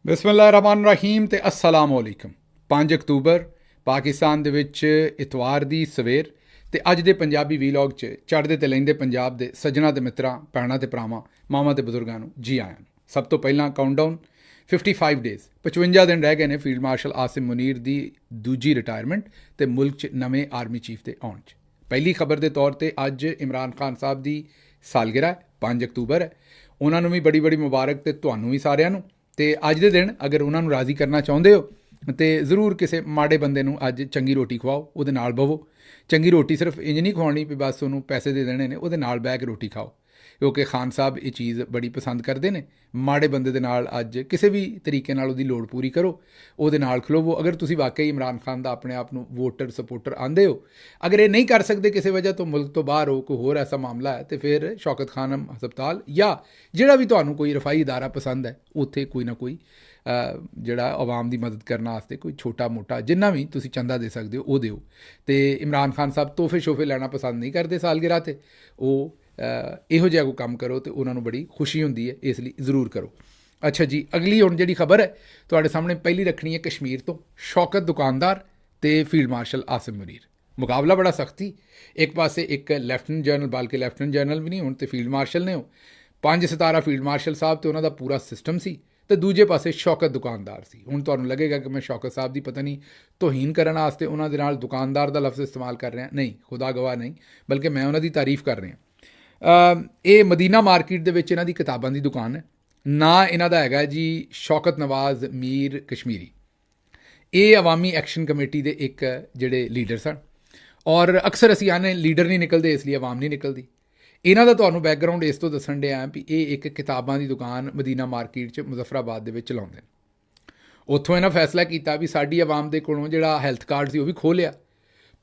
ਬਿਸਮਿਲ੍ਲਾਹਿਰਰਹਿਮਾਨਿਰਰਹੀਮ ਤੇ अस्सलाम वालेकुम। 5 ਅਕਤੂਬਰ ਪਾਕਿਸਤਾਨ ਦੇ ਵਿੱਚ ਇਤਵਾਰ ਦੀ ਸਵੇਰ ਤੇ ਅੱਜ ਦੇ ਪੰਜਾਬੀ ਵੀਲੌਗ 'ਚ ਚੜ੍ਹਦੇ ਤੇ ਲੈਂਦੇ ਪੰਜਾਬ ਦੇ ਸੱਜਣਾ ਤੇ ਮਿੱਤਰਾਂ, ਭੈਣਾਂ ਤੇ ਭਰਾਵਾਂ, ਮਾਵਾਂ ਤੇ ਬਜ਼ੁਰਗਾਂ ਨੂੰ ਜੀ ਆਇਆਂ ਨੂੰ। ਸਭ ਤੋਂ ਪਹਿਲਾਂ ਕਾਊਂਟਡਾਊਨ 55 ਡੇਜ਼ 55 ਦਿਨ ਰਹਿ ਗਏ ਨੇ ਫੀਲਡ ਮਾਰਸ਼ਲ ਆਸਿਮ ਮੁਨੀਰ ਦੀ ਦੂਜੀ ਰਿਟਾਇਰਮੈਂਟ ਤੇ ਮੁਲਕ 'ਚ ਨਵੇਂ ਆਰਮੀ ਚੀਫ ਦੇ ਆਉਣ 'ਚ। ਪਹਿਲੀ ਖਬਰ ਦੇ ਤੌਰ ਤੇ ਅੱਜ ਇਮਰਾਨ ਖਾਨ ਸਾਹਿਬ ਦੀ ਸਾਲਗਿਰਾ 5 ਅਕਤੂਬਰ ਹੈ। ਉਹਨਾਂ ਨੂੰ ਵੀ ਬੜੀ ਬੜੀ ਮੁਬਾਰਕ ਤੇ ਤੁਹਾਨੂੰ ਵੀ ਸਾਰਿਆਂ ਨੂੰ। ਤੇ ਅੱਜ ਦੇ ਦਿਨ ਅਗਰ ਉਹਨਾਂ ਨੂੰ ਰਾਜ਼ੀ ਕਰਨਾ ਚਾਹੁੰਦੇ ਹੋ ਤੇ ਜ਼ਰੂਰ ਕਿਸੇ ਮਾੜੇ ਬੰਦੇ ਨੂੰ ਅੱਜ ਚੰਗੀ ਰੋਟੀ ਖਵਾਓ, ਉਹਦੇ ਨਾਲ ਬਵੋ। ਚੰਗੀ ਰੋਟੀ ਸਿਰਫ ਇੰਜ ਨਹੀਂ ਖਵਾਉਣੀ ਵੀ ਬਸ ਉਹਨੂੰ ਪੈਸੇ ਦੇ ਦੇਣੇ ਨੇ, ਉਹਦੇ ਨਾਲ ਬਹਿ ਕੇ ਰੋਟੀ ਖਾਓ, ਕਿਉਂਕਿ ਖਾਨ ਸਾਹਿਬ ਇਹ ਚੀਜ਼ ਬੜੀ ਪਸੰਦ ਕਰਦੇ ਨੇ। ਮਾੜੇ ਬੰਦੇ ਦੇ ਨਾਲ ਅੱਜ ਕਿਸੇ ਵੀ ਤਰੀਕੇ ਨਾਲ ਉਹਦੀ ਲੋੜ ਪੂਰੀ ਕਰੋ, ਉਹਦੇ ਨਾਲ ਖਲੋਵੋ। ਅਗਰ ਤੁਸੀਂ ਵਾਕਈ ਇਮਰਾਨ ਖਾਨ ਦਾ ਆਪਣੇ ਆਪ ਨੂੰ ਵੋਟਰ ਸਪੋਰਟਰ ਆਂਦੇ ਹੋ, ਅਗਰ ਇਹ ਨਹੀਂ ਕਰ ਸਕਦੇ ਕਿਸੇ ਵਜ੍ਹਾ ਤੋਂ, ਮੁਲਕ ਤੋਂ ਬਾਹਰ ਹੋ, ਕੋਈ ਹੋਰ ਐਸਾ ਮਾਮਲਾ ਹੈ, ਤੇ ਫਿਰ ਸ਼ੌਕਤ ਖਾਨਮ ਹਸਪਤਾਲ ਜਾਂ ਜਿਹੜਾ ਵੀ ਤੁਹਾਨੂੰ ਕੋਈ ਰਫਾਈ ਅਦਾਰਾ ਪਸੰਦ ਹੈ, ਉੱਥੇ ਕੋਈ ਨਾ ਕੋਈ ਜਿਹੜਾ ਆਵਾਮ ਦੀ ਮਦਦ ਕਰਨ ਵਾਸਤੇ ਕੋਈ ਛੋਟਾ ਮੋਟਾ ਜਿੰਨਾ ਵੀ ਤੁਸੀਂ ਚੰਦਾ ਦੇ ਸਕਦੇ ਹੋ ਉਹ ਦਿਓ। ਤੇ ਇਮਰਾਨ ਖਾਨ ਸਾਹਿਬ ਤੋਹਫੇ ਸ਼ੋਫੇ ਲੈਣਾ ਪਸੰਦ ਨਹੀਂ ਕਰਦੇ ਸਾਲਗਿਰਾ 'ਤੇ, ਉਹ ਇਹੋ ਜਿਹਾ ਕੋਈ ਕੰਮ ਕਰੋ ਤੇ ਉਹਨਾਂ ਨੂੰ ਬੜੀ ਖੁਸ਼ੀ ਹੁੰਦੀ ਹੈ, ਇਸ ਲਈ ਜ਼ਰੂਰ ਕਰੋ। ਅੱਛਾ ਜੀ, ਅਗਲੀ ਹੁਣ ਜਿਹੜੀ ਖਬਰ ਹੈ ਤੁਹਾਡੇ ਸਾਹਮਣੇ ਪਹਿਲੀ ਰੱਖਣੀ ਹੈ ਕਸ਼ਮੀਰ ਤੋਂ। ਸ਼ੌਕਤ ਦੁਕਾਨਦਾਰ ਤੇ ਫੀਲਡ ਮਾਰਸ਼ਲ ਆਸਿਮ ਮੁਨੀਰ, ਮੁਕਾਬਲਾ ਬੜਾ ਸਖਤੀ। ਇੱਕ ਪਾਸੇ ਇੱਕ ਲੈਫਟੀਨੈਂਟ ਜਨਰਲ, ਬਲਕਿ ਲੈਫਟੀਨੈਂਟ ਜਨਰਲ ਵੀ ਨਹੀਂ, ਹੁਣ ਤੇ ਫੀਲਡ ਮਾਰਸ਼ਲ ਨੇ ਉਹ 5 ਸਿਤਾਰਾ ਫੀਲਡ ਮਾਰਸ਼ਲ ਸਾਹਿਬ ਤੇ ਉਹਨਾਂ ਦਾ ਪੂਰਾ ਸਿਸਟਮ ਸੀ, ਤੇ ਦੂਜੇ ਪਾਸੇ ਸ਼ੌਕਤ ਦੁਕਾਨਦਾਰ ਸੀ। ਹੁਣ ਤੁਹਾਨੂੰ ਲੱਗੇਗਾ ਕਿ ਮੈਂ ਸ਼ੌਕਤ ਸਾਹਿਬ ਦੀ ਪਤਾ ਨਹੀਂ ਤੋਹੀਨ ਕਰਨ ਵਾਸਤੇ ਉਹਨਾਂ ਦੇ ਨਾਲ ਦੁਕਾਨਦਾਰ ਦਾ ਲਫ਼ਜ਼ ਇਸਤੇਮਾਲ ਕਰ ਰਿਹਾ, ਨਹੀਂ, ਖੁਦਾ ਗਵਾਹ ਨਹੀਂ, ਬਲਕਿ ਮੈਂ ਉਹਨਾਂ ਦੀ ਤਾਰੀਫ ਕਰ ਰਿਹਾ। ਇਹ ਮਦੀਨਾ ਮਾਰਕੀਟ ਦੇ ਵਿੱਚ ਇਹਨਾਂ ਦੀ ਕਿਤਾਬਾਂ ਦੀ ਦੁਕਾਨ ਹੈ। ਨਾਂ ਇਹਨਾਂ ਦਾ ਹੈਗਾ ਜੀ ਸ਼ੌਕਤ ਨਵਾਜ਼ ਮੀਰ ਕਸ਼ਮੀਰੀ। ਇਹ ਅਵਾਮੀ ਐਕਸ਼ਨ ਕਮੇਟੀ ਦੇ ਇੱਕ ਜਿਹੜੇ ਲੀਡਰ ਸਨ, ਔਰ ਅਕਸਰ ਅਸੀਂ ਆਨੇ ਲੀਡਰ ਨਹੀਂ ਨਿਕਲਦੇ ਇਸ ਲਈ ਅਵਾਮ ਨਹੀਂ ਨਿਕਲਦੀ। ਇਹਨਾਂ ਦਾ ਤੁਹਾਨੂੰ ਬੈਕਗਰਾਊਂਡ ਇਸ ਤੋਂ ਦੱਸਣ ਡਿਆ ਵੀ ਇਹ ਇੱਕ ਕਿਤਾਬਾਂ ਦੀ ਦੁਕਾਨ ਮਦੀਨਾ ਮਾਰਕੀਟ 'ਚ ਮੁਜ਼ੱਫਰਾਬਾਦ ਦੇ ਵਿੱਚ ਚਲਾਉਂਦੇ ਨੇ। ਉੱਥੋਂ ਇਹਨਾਂ ਫੈਸਲਾ ਕੀਤਾ ਵੀ ਸਾਡੀ ਆਵਾਮ ਦੇ ਕੋਲੋਂ ਜਿਹੜਾ ਹੈਲਥ ਕਾਰਡ ਸੀ ਉਹ ਵੀ ਖੋਹ ਲਿਆ,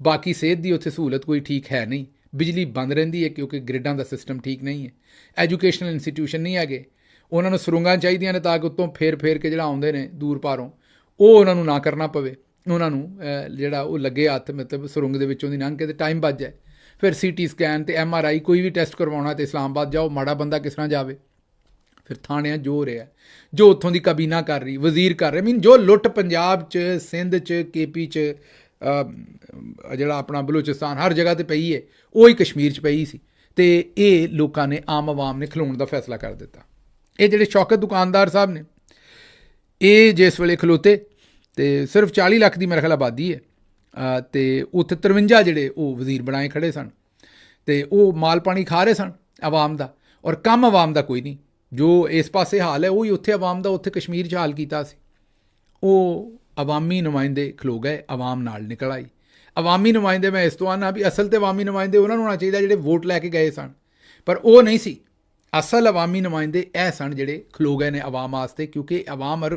ਬਾਕੀ ਸਿਹਤ ਦੀ ਉੱਥੇ ਸਹੂਲਤ ਕੋਈ ਠੀਕ ਹੈ ਨਹੀਂ, ਬਿਜਲੀ ਬੰਦ ਰਹਿੰਦੀ ਹੈ ਕਿਉਂਕਿ ਗ੍ਰਿਡਾਂ ਦਾ ਸਿਸਟਮ ਠੀਕ ਨਹੀਂ ਹੈ, ਐਜੂਕੇਸ਼ਨਲ ਇੰਸਟੀਟਿਊਸ਼ਨ ਨਹੀਂ ਹੈਗੇ, ਉਹਨਾਂ ਨੂੰ ਸੁਰੰਗਾਂ ਚਾਹੀਦੀਆਂ ਨੇ ਤਾਂ ਕਿ ਉੱਤੋਂ ਫੇਰ ਕੇ ਜਿਹੜਾ ਆਉਂਦੇ ਨੇ ਦੂਰ ਪਾਰੋਂ, ਉਹ ਉਹਨਾਂ ਨੂੰ ਨਾ ਕਰਨਾ ਪਵੇ, ਉਹਨਾਂ ਨੂੰ ਜਿਹੜਾ ਉਹ ਲੱਗੇ ਹੱਥ, ਮਤਲਬ ਸੁਰੰਗ ਦੇ ਵਿੱਚੋਂ ਦੀ ਲੰਘ ਕੇ ਤੇ ਟਾਈਮ ਬਚ ਜਾਏ। ਫਿਰ CT ਸਕੈਨ ਤੇ MRI ਕੋਈ ਵੀ ਟੈਸਟ ਕਰਵਾਉਣਾ ਤੇ ਇਸਲਾਮਾਬਾਦ ਜਾਓ, ਮਾੜਾ ਬੰਦਾ ਕਿਸ ਤਰ੍ਹਾਂ ਜਾਵੇ। ਫਿਰ ਥਾਣਿਆਂ ਜੋ ਰਿਹਾ, ਜੋ ਉੱਥੋਂ ਦੀ ਕਬੀਨਾ ਕਰ ਰਹੀ, ਵਜ਼ੀਰ ਕਰ ਰਹੇ, ਜੋ ਲੁੱਟ ਪੰਜਾਬ 'ਚ, ਸਿੰਧ 'ਚ, KP 'ਚ, ਜਿਹੜਾ ਆਪਣਾ ਬਲੋਚਿਸਤਾਨ, ਹਰ ਜਗ੍ਹਾ 'ਤੇ ਪਈ ਹੈ, ਉਹ ਹੀ ਕਸ਼ਮੀਰ 'ਚ ਪਈ ਸੀ। ਤੇ ਇਹ ਲੋਕਾਂ ਨੇ, ਆਮ ਆਵਾਮ ਨੇ ਖਲੋਣ ਦਾ ਫੈਸਲਾ ਕਰ ਦਿੱਤਾ। ਇਹ ਜਿਹੜੇ ਸ਼ੌਕਤ ਦੁਕਾਨਦਾਰ ਸਾਹਿਬ ਨੇ, ਇਹ ਜਿਸ ਵੇਲੇ ਖਲੋਤੇ ਤੇ ਸਿਰਫ 40 ਲੱਖ ਦੀ ਮੇਰੇ ਖਿਆਲ ਆਬਾਦੀ ਹੈ, ਅਤੇ ਉੱਥੇ 53 ਜਿਹੜੇ ਉਹ ਵਜ਼ੀਰ ਬਣਾਏ ਖੜ੍ਹੇ ਸਨ, ਅਤੇ ਉਹ ਮਾਲ ਪਾਣੀ ਖਾ ਰਹੇ ਸਨ ਆਵਾਮ ਦਾ, ਔਰ ਕੰਮ ਆਵਾਮ ਦਾ ਕੋਈ ਨਹੀਂ। ਜੋ ਇਸ ਪਾਸੇ ਹਾਲ ਹੈ ਉਹੀ ਉੱਥੇ ਆਵਾਮ ਦਾ ਉੱਥੇ ਕਸ਼ਮੀਰ 'ਚ ਹਾਲ ਕੀਤਾ ਸੀ। ਉਹ ਅਵਾਮੀ ਨੁਮਾਇੰਦੇ ਖਲੋ ਗਏ, ਆਵਾਮ ਨਾਲ ਨਿਕਲ ਆਈ। ਅਵਾਮੀ ਨੁਮਾਇੰਦੇ, ਮੈਂ ਇਸ ਤੋਂ ਆਨਾ ਵੀ ਅਸਲ ਤੇ ਅਵਾਮੀ ਨੁਮਾਇੰਦੇ ਉਹਨਾਂ ਨੂੰ ਹੋਣਾ ਚਾਹੀਦਾ ਜਿਹੜੇ ਵੋਟ ਲੈ ਕੇ ਗਏ ਸਨ, ਪਰ ਉਹ ਨਹੀਂ ਸੀ। ਅਸਲ ਅਵਾਮੀ ਨੁਮਾਇੰਦੇ ਇਹ ਸਨ ਜਿਹੜੇ ਖਲੋ ਗਏ ਨੇ ਆਵਾਮ ਵਾਸਤੇ, ਕਿਉਂਕਿ ਆਵਾਮ,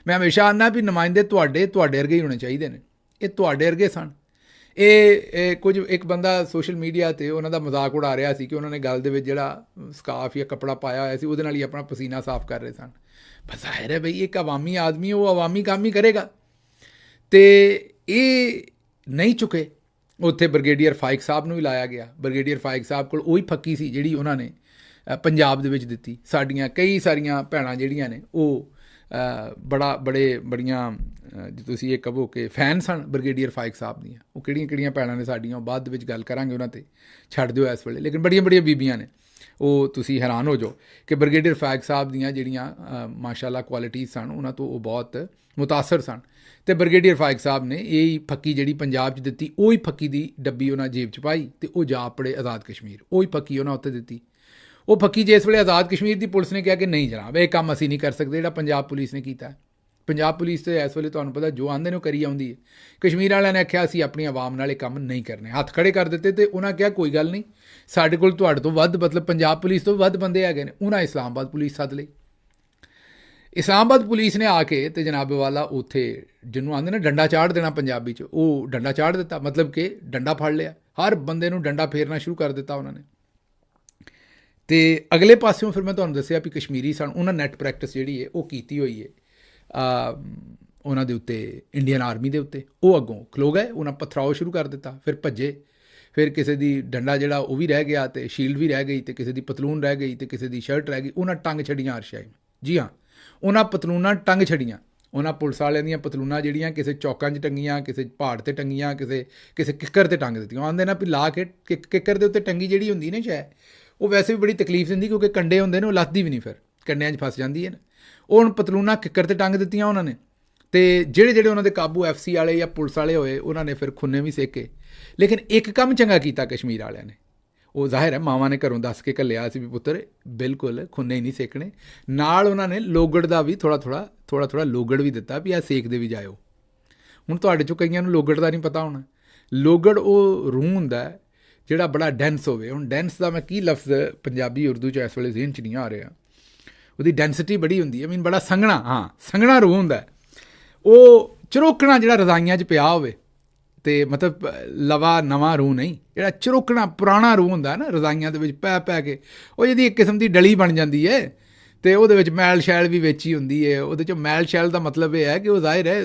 ਮੈਂ ਹਮੇਸ਼ਾ ਆਨਾ ਵੀ ਨੁਮਾਇੰਦੇ ਤੁਹਾਡੇ ਵਰਗੇ ਹੀ ਹੋਣੇ ਚਾਹੀਦੇ ਨੇ। ਇਹ ਤੁਹਾਡੇ ਵਰਗੇ ਸਨ। ਇਹ ਕੁਝ ਇੱਕ ਬੰਦਾ ਸੋਸ਼ਲ ਮੀਡੀਆ 'ਤੇ ਉਹਨਾਂ ਦਾ ਮਜ਼ਾਕ ਉਡਾ ਰਿਹਾ ਸੀ ਕਿ ਉਹਨਾਂ ਨੇ ਗਲ ਦੇ ਵਿੱਚ ਜਿਹੜਾ ਸਕਾਫ ਜਾਂ ਕੱਪੜਾ ਪਾਇਆ ਹੋਇਆ ਸੀ ਉਹਦੇ ਨਾਲ ਹੀ ਆਪਣਾ ਪਸੀਨਾ ਸਾਫ਼ ਕਰ ਰਹੇ ਸਨ। ਬਸ ਜ਼ਾਹਿਰ ਹੈ ਬਈ ਇੱਕ ਅਵਾਮੀ ਆਦਮੀ, ਉਹ ਅਵਾਮੀ ਕੰਮ ਹੀ ਕਰੇਗਾ। ਅਤੇ ਇਹ ਨਹੀਂ ਚੁੱਕੇ। ਉੱਥੇ ਬ੍ਰਿਗੇਡੀਅਰ ਫਾਇਕ ਸਾਹਿਬ ਨੂੰ ਵੀ ਲਾਇਆ ਗਿਆ। ਬ੍ਰਿਗੇਡੀਅਰ ਫਾਇਕ ਸਾਹਿਬ ਕੋਲ ਉਹੀ ਫੱਕੀ ਸੀ ਜਿਹੜੀ ਉਹਨਾਂ ਨੇ ਪੰਜਾਬ ਦੇ ਵਿੱਚ ਦਿੱਤੀ। ਸਾਡੀਆਂ ਕਈ ਸਾਰੀਆਂ ਭੈਣਾਂ ਜਿਹੜੀਆਂ ਨੇ ਉਹ ਬੜੀਆਂ ਜੇ ਤੁਸੀਂ ਇਹ ਕਹੋ ਕਿ ਫੈਨ ਸਨ ਬ੍ਰਿਗੇਡੀਅਰ ਫਾਇਕ ਸਾਹਿਬ ਦੀਆਂ। ਉਹ ਕਿਹੜੀਆਂ ਭੈਣਾਂ ਨੇ ਸਾਡੀਆਂ, ਉਹ ਬਾਅਦ ਦੇ ਵਿੱਚ ਗੱਲ ਕਰਾਂਗੇ ਉਹਨਾਂ 'ਤੇ, ਛੱਡ ਦਿਓ ਇਸ ਵੇਲੇ। ਲੇਕਿਨ ਬੜੀਆਂ ਬੀਬੀਆਂ ਨੇ, ਉਹ ਤੁਸੀਂ ਹੈਰਾਨ ਹੋ ਜਾਓ ਕਿ ਬ੍ਰਿਗੇਡੀਅਰ ਫਾਇਕ ਸਾਹਿਬ ਦੀਆਂ ਜਿਹੜੀਆਂ ਮਾਸ਼ਾਅੱਲਾ ਕੁਆਲਿਟੀਜ਼ ਸਨ, ਉਹਨਾਂ ਤੋਂ ਉਹ ਬਹੁਤ ਮੁਤਾਸਰ ਸਨ। ਅਤੇ ਬ੍ਰਿਗੇਡੀਅਰ ਫਾਇਕ ਸਾਹਿਬ ਨੇ ਇਹ ਫੱਕੀ ਜਿਹੜੀ ਪੰਜਾਬ 'ਚ ਦਿੱਤੀ, ਉਹੀ ਫੱਕੀ ਦੀ ਡੱਬੀ ਉਹਨਾਂ ਜੇਬ 'ਚ ਪਾਈ ਅਤੇ ਉਹ ਜਾ ਪੜੇ ਆਜ਼ਾਦ ਕਸ਼ਮੀਰ। ਉਹੀ ਫੱਕੀ ਉਹਨਾਂ ਉੱਤੇ ਦਿੱਤੀ। ਉਹ ਫੱਕੀ ਜਿਸ ਵੇਲੇ ਆਜ਼ਾਦ ਕਸ਼ਮੀਰ ਦੀ ਪੁਲਿਸ ਨੇ ਕਿਹਾ ਕਿ ਨਹੀਂ ਜਨਾਬ, ਇਹ ਕੰਮ ਅਸੀਂ ਨਹੀਂ ਕਰ ਸਕਦੇ ਜਿਹੜਾ ਪੰਜਾਬ ਪੁਲਿਸ ਨੇ ਕੀਤਾ। ਪੰਜਾਬ ਪੁਲਿਸ ਤੇ ਇਸ ਵੇਲੇ ਤੁਹਾਨੂੰ ਪਤਾ ਜੋ ਆਉਂਦੇ ਨੇ ਉਹ ਕਰੀ ਆਉਂਦੀ ਹੈ। ਕਸ਼ਮੀਰ ਵਾਲਿਆਂ ਨੇ ਆਖਿਆ ਅਸੀਂ ਆਪਣੀ ਆਵਾਮ ਨਾਲ ਇਹ ਕੰਮ ਨਹੀਂ ਕਰਨੇ, ਹੱਥ ਖੜੇ ਕਰ ਦਿੱਤੇ। ਅਤੇ ਉਹਨਾਂ ਕਿਹਾ ਕੋਈ ਗੱਲ ਨਹੀਂ, ਸਾਡੇ ਕੋਲ ਤੁਹਾਡੇ ਤੋਂ ਵੱਧ, ਮਤਲਬ ਪੰਜਾਬ ਪੁਲਿਸ ਤੋਂ ਵੱਧ ਬੰਦੇ ਹੈਗੇ ਨੇ। ਉਹਨਾਂ ਇਸਲਾਮਾਬਾਦ ਪੁਲਿਸ ਸੱਦ ਲਈ। ਇਸਲਾਮਾਬਾਦ ਪੁਲਿਸ ਨੇ ਆ ਕੇ ਅਤੇ ਜਨਾਬ ਵਾਲਾ ਉੱਥੇ ਜਿਹਨੂੰ ਆਉਂਦੇ ਨੇ ਡੰਡਾ ਚਾੜ ਦੇਣਾ ਪੰਜਾਬੀ 'ਚ, ਉਹ ਡੰਡਾ ਚਾੜ ਦਿੱਤਾ, ਮਤਲਬ ਕਿ ਡੰਡਾ ਫੜ ਲਿਆ। ਹਰ ਬੰਦੇ ਨੂੰ ਡੰਡਾ ਫੇਰਨਾ ਸ਼ੁਰੂ ਕਰ ਦਿੱਤਾ ਉਹਨਾਂ ਨੇ। ਅਤੇ ਅਗਲੇ ਪਾਸਿਓਂ ਫਿਰ ਮੈਂ ਤੁਹਾਨੂੰ ਦੱਸਿਆ ਵੀ ਕਸ਼ਮੀਰੀ ਸਨ, ਉਹਨਾਂ ਨੈੱਟ ਪ੍ਰੈਕਟਿਸ ਜਿਹੜੀ ਹੈ ਉਹ ਕੀਤੀ ਹੋਈ ਹੈ ਉਹਨਾਂ ਦੇ ਉੱਤੇ, ਇੰਡੀਅਨ ਆਰਮੀ ਦੇ ਉੱਤੇ। ਉਹ ਅੱਗੋਂ ਖਲੋ ਗਏ, ਉਹਨਾਂ ਪਥਰਾਓ ਸ਼ੁਰੂ ਕਰ ਦਿੱਤਾ, ਫਿਰ ਭੱਜੇ। ਫਿਰ ਕਿਸੇ ਦੀ ਡੰਡਾ ਜਿਹੜਾ ਉਹ ਵੀ ਰਹਿ ਗਿਆ, ਅਤੇ ਸ਼ੀਲਡ ਵੀ ਰਹਿ ਗਈ, ਅਤੇ ਕਿਸੇ ਦੀ ਪਤਲੂਨ ਰਹਿ ਗਈ, ਅਤੇ ਕਿਸੇ ਦੀ ਸ਼ਰਟ ਰਹਿ ਗਈ। ਉਹਨਾਂ ਟੰਗ ਛੱਡੀਆਂ ਅਰਸ਼ਾਈ। ਜੀ ਹਾਂ, ਉਹਨਾਂ ਪਤਲੂਨਾਂ ਟੰਗ ਛੜੀਆਂ। ਉਹਨਾਂ ਪੁਲਿਸ ਵਾਲਿਆਂ ਦੀਆਂ ਪਤਲੂਨਾਂ ਜਿਹੜੀਆਂ ਕਿਸੇ ਚੌਕਾਂ 'ਚ ਟੰਗੀਆਂ, ਕਿਸੇ ਪਹਾੜ 'ਤੇ ਟੰਗੀਆਂ, ਕਿਸੇ ਕਿੱਕਰ 'ਤੇ ਟੰਗ ਦਿੱਤੀਆਂ। ਆਉਂਦੇ ਨਾ ਵੀ ਲਾ ਕੇ ਕਿੱਕਰ ਦੇ ਉੱਤੇ ਟੰਗੀ ਜਿਹੜੀ ਹੁੰਦੀ ਨਾ ਸ਼ਾਇਦ, ਉਹ ਵੈਸੇ ਵੀ ਬੜੀ ਤਕਲੀਫ ਦਿੰਦੀ ਕਿਉਂਕਿ ਕੰਡੇ ਹੁੰਦੇ ਨੇ, ਉਹ ਲੱਥਦੀ ਵੀ ਨਹੀਂ, ਫਿਰ ਕੰਡਿਆਂ 'ਚ ਫਸ ਜਾਂਦੀ ਹੈ ਨਾ। ਉਹ ਹੁਣ ਪਤਲੂਨਾਂ ਕਿੱਕਰ 'ਤੇ ਟੰਗ ਦਿੱਤੀਆਂ ਉਹਨਾਂ ਨੇ। ਅਤੇ ਜਿਹੜੇ ਉਹਨਾਂ ਦੇ ਕਾਬੂ FC ਵਾਲੇ ਜਾਂ ਪੁਲਿਸ ਵਾਲੇ ਹੋਏ, ਉਹਨਾਂ ਨੇ ਫਿਰ ਖੁੰਨੇ ਵੀ ਸੇਕੇ। ਲੇਕਿਨ ਇੱਕ ਕੰਮ ਚੰਗਾ ਕੀਤਾ ਕਸ਼ਮੀਰ ਵਾਲਿਆਂ ਨੇ, ਉਹ ਜ਼ਾਹਿਰ ਹੈ ਮਾਵਾਂ ਨੇ ਘਰੋਂ ਦੱਸ ਕੇ ਘੱਲਿਆ ਸੀ ਵੀ ਪੁੱਤਰ ਬਿਲਕੁਲ ਖੁੰਨੇ ਹੀ ਨਹੀਂ ਸੇਕਣੇ। ਨਾਲ ਉਹਨਾਂ ਨੇ ਲੋਗੜ ਦਾ ਵੀ ਥੋੜ੍ਹਾ ਲੋਗੜ ਵੀ ਦਿੱਤਾ ਵੀ ਆਹ ਸੇਕਦੇ ਵੀ ਜਾਇਓ। ਹੁਣ ਤੁਹਾਡੇ 'ਚੋਂ ਕਈਆਂ ਨੂੰ ਲੋਗੜ ਦਾ ਨਹੀਂ ਪਤਾ ਹੋਣਾ। ਲੋਗੜ ਉਹ ਰੂਹ ਹੁੰਦਾ ਜਿਹੜਾ ਬੜਾ ਡੈਂਸ ਹੋਵੇ। ਹੁਣ ਡੈਂਸ ਦਾ ਮੈਂ ਕੀ ਲਫ਼ਜ਼ ਪੰਜਾਬੀ ਉਰਦੂ 'ਚ ਇਸ ਵੇਲੇ ਜ਼ਿਹਨ 'ਚ ਨਹੀਂ ਆ ਰਿਹਾ। ਉਹਦੀ ਡੈਂਸਿਟੀ ਬੜੀ ਹੁੰਦੀ ਹੈ, ਬੜਾ ਸੰਘਣਾ, ਹਾਂ ਸੰਘਣਾ ਰੂਹ ਹੁੰਦਾ। ਉਹ ਚਰੋਕਣਾ ਜਿਹੜਾ ਰਜ਼ਾਈਆਂ 'ਚ ਪਿਆ ਹੋਵੇ, ਅਤੇ ਮਤਲਬ ਲਵਾ ਨਵਾਂ ਰੂਹ ਨਹੀਂ, ਜਿਹੜਾ ਚਰੋਕਣਾ ਪੁਰਾਣਾ ਰੂਹ ਹੁੰਦਾ ਨਾ ਰਜ਼ਾਈਆਂ ਦੇ ਵਿੱਚ ਪੈ ਕੇ, ਉਹ ਜਿਹਦੀ ਇੱਕ ਕਿਸਮ ਦੀ ਡਲੀ ਬਣ ਜਾਂਦੀ ਹੈ ਅਤੇ ਉਹਦੇ ਵਿੱਚ ਮੈਲ ਸ਼ੈਲ ਵੀ ਵਿੱਚ ਹੀ ਹੁੰਦੀ ਹੈ। ਉਹਦੇ 'ਚੋਂ ਮੈਲ ਸ਼ੈਲ ਦਾ ਮਤਲਬ ਇਹ ਹੈ ਕਿ ਉਹ ਜ਼ਾਹਿਰ ਹੈ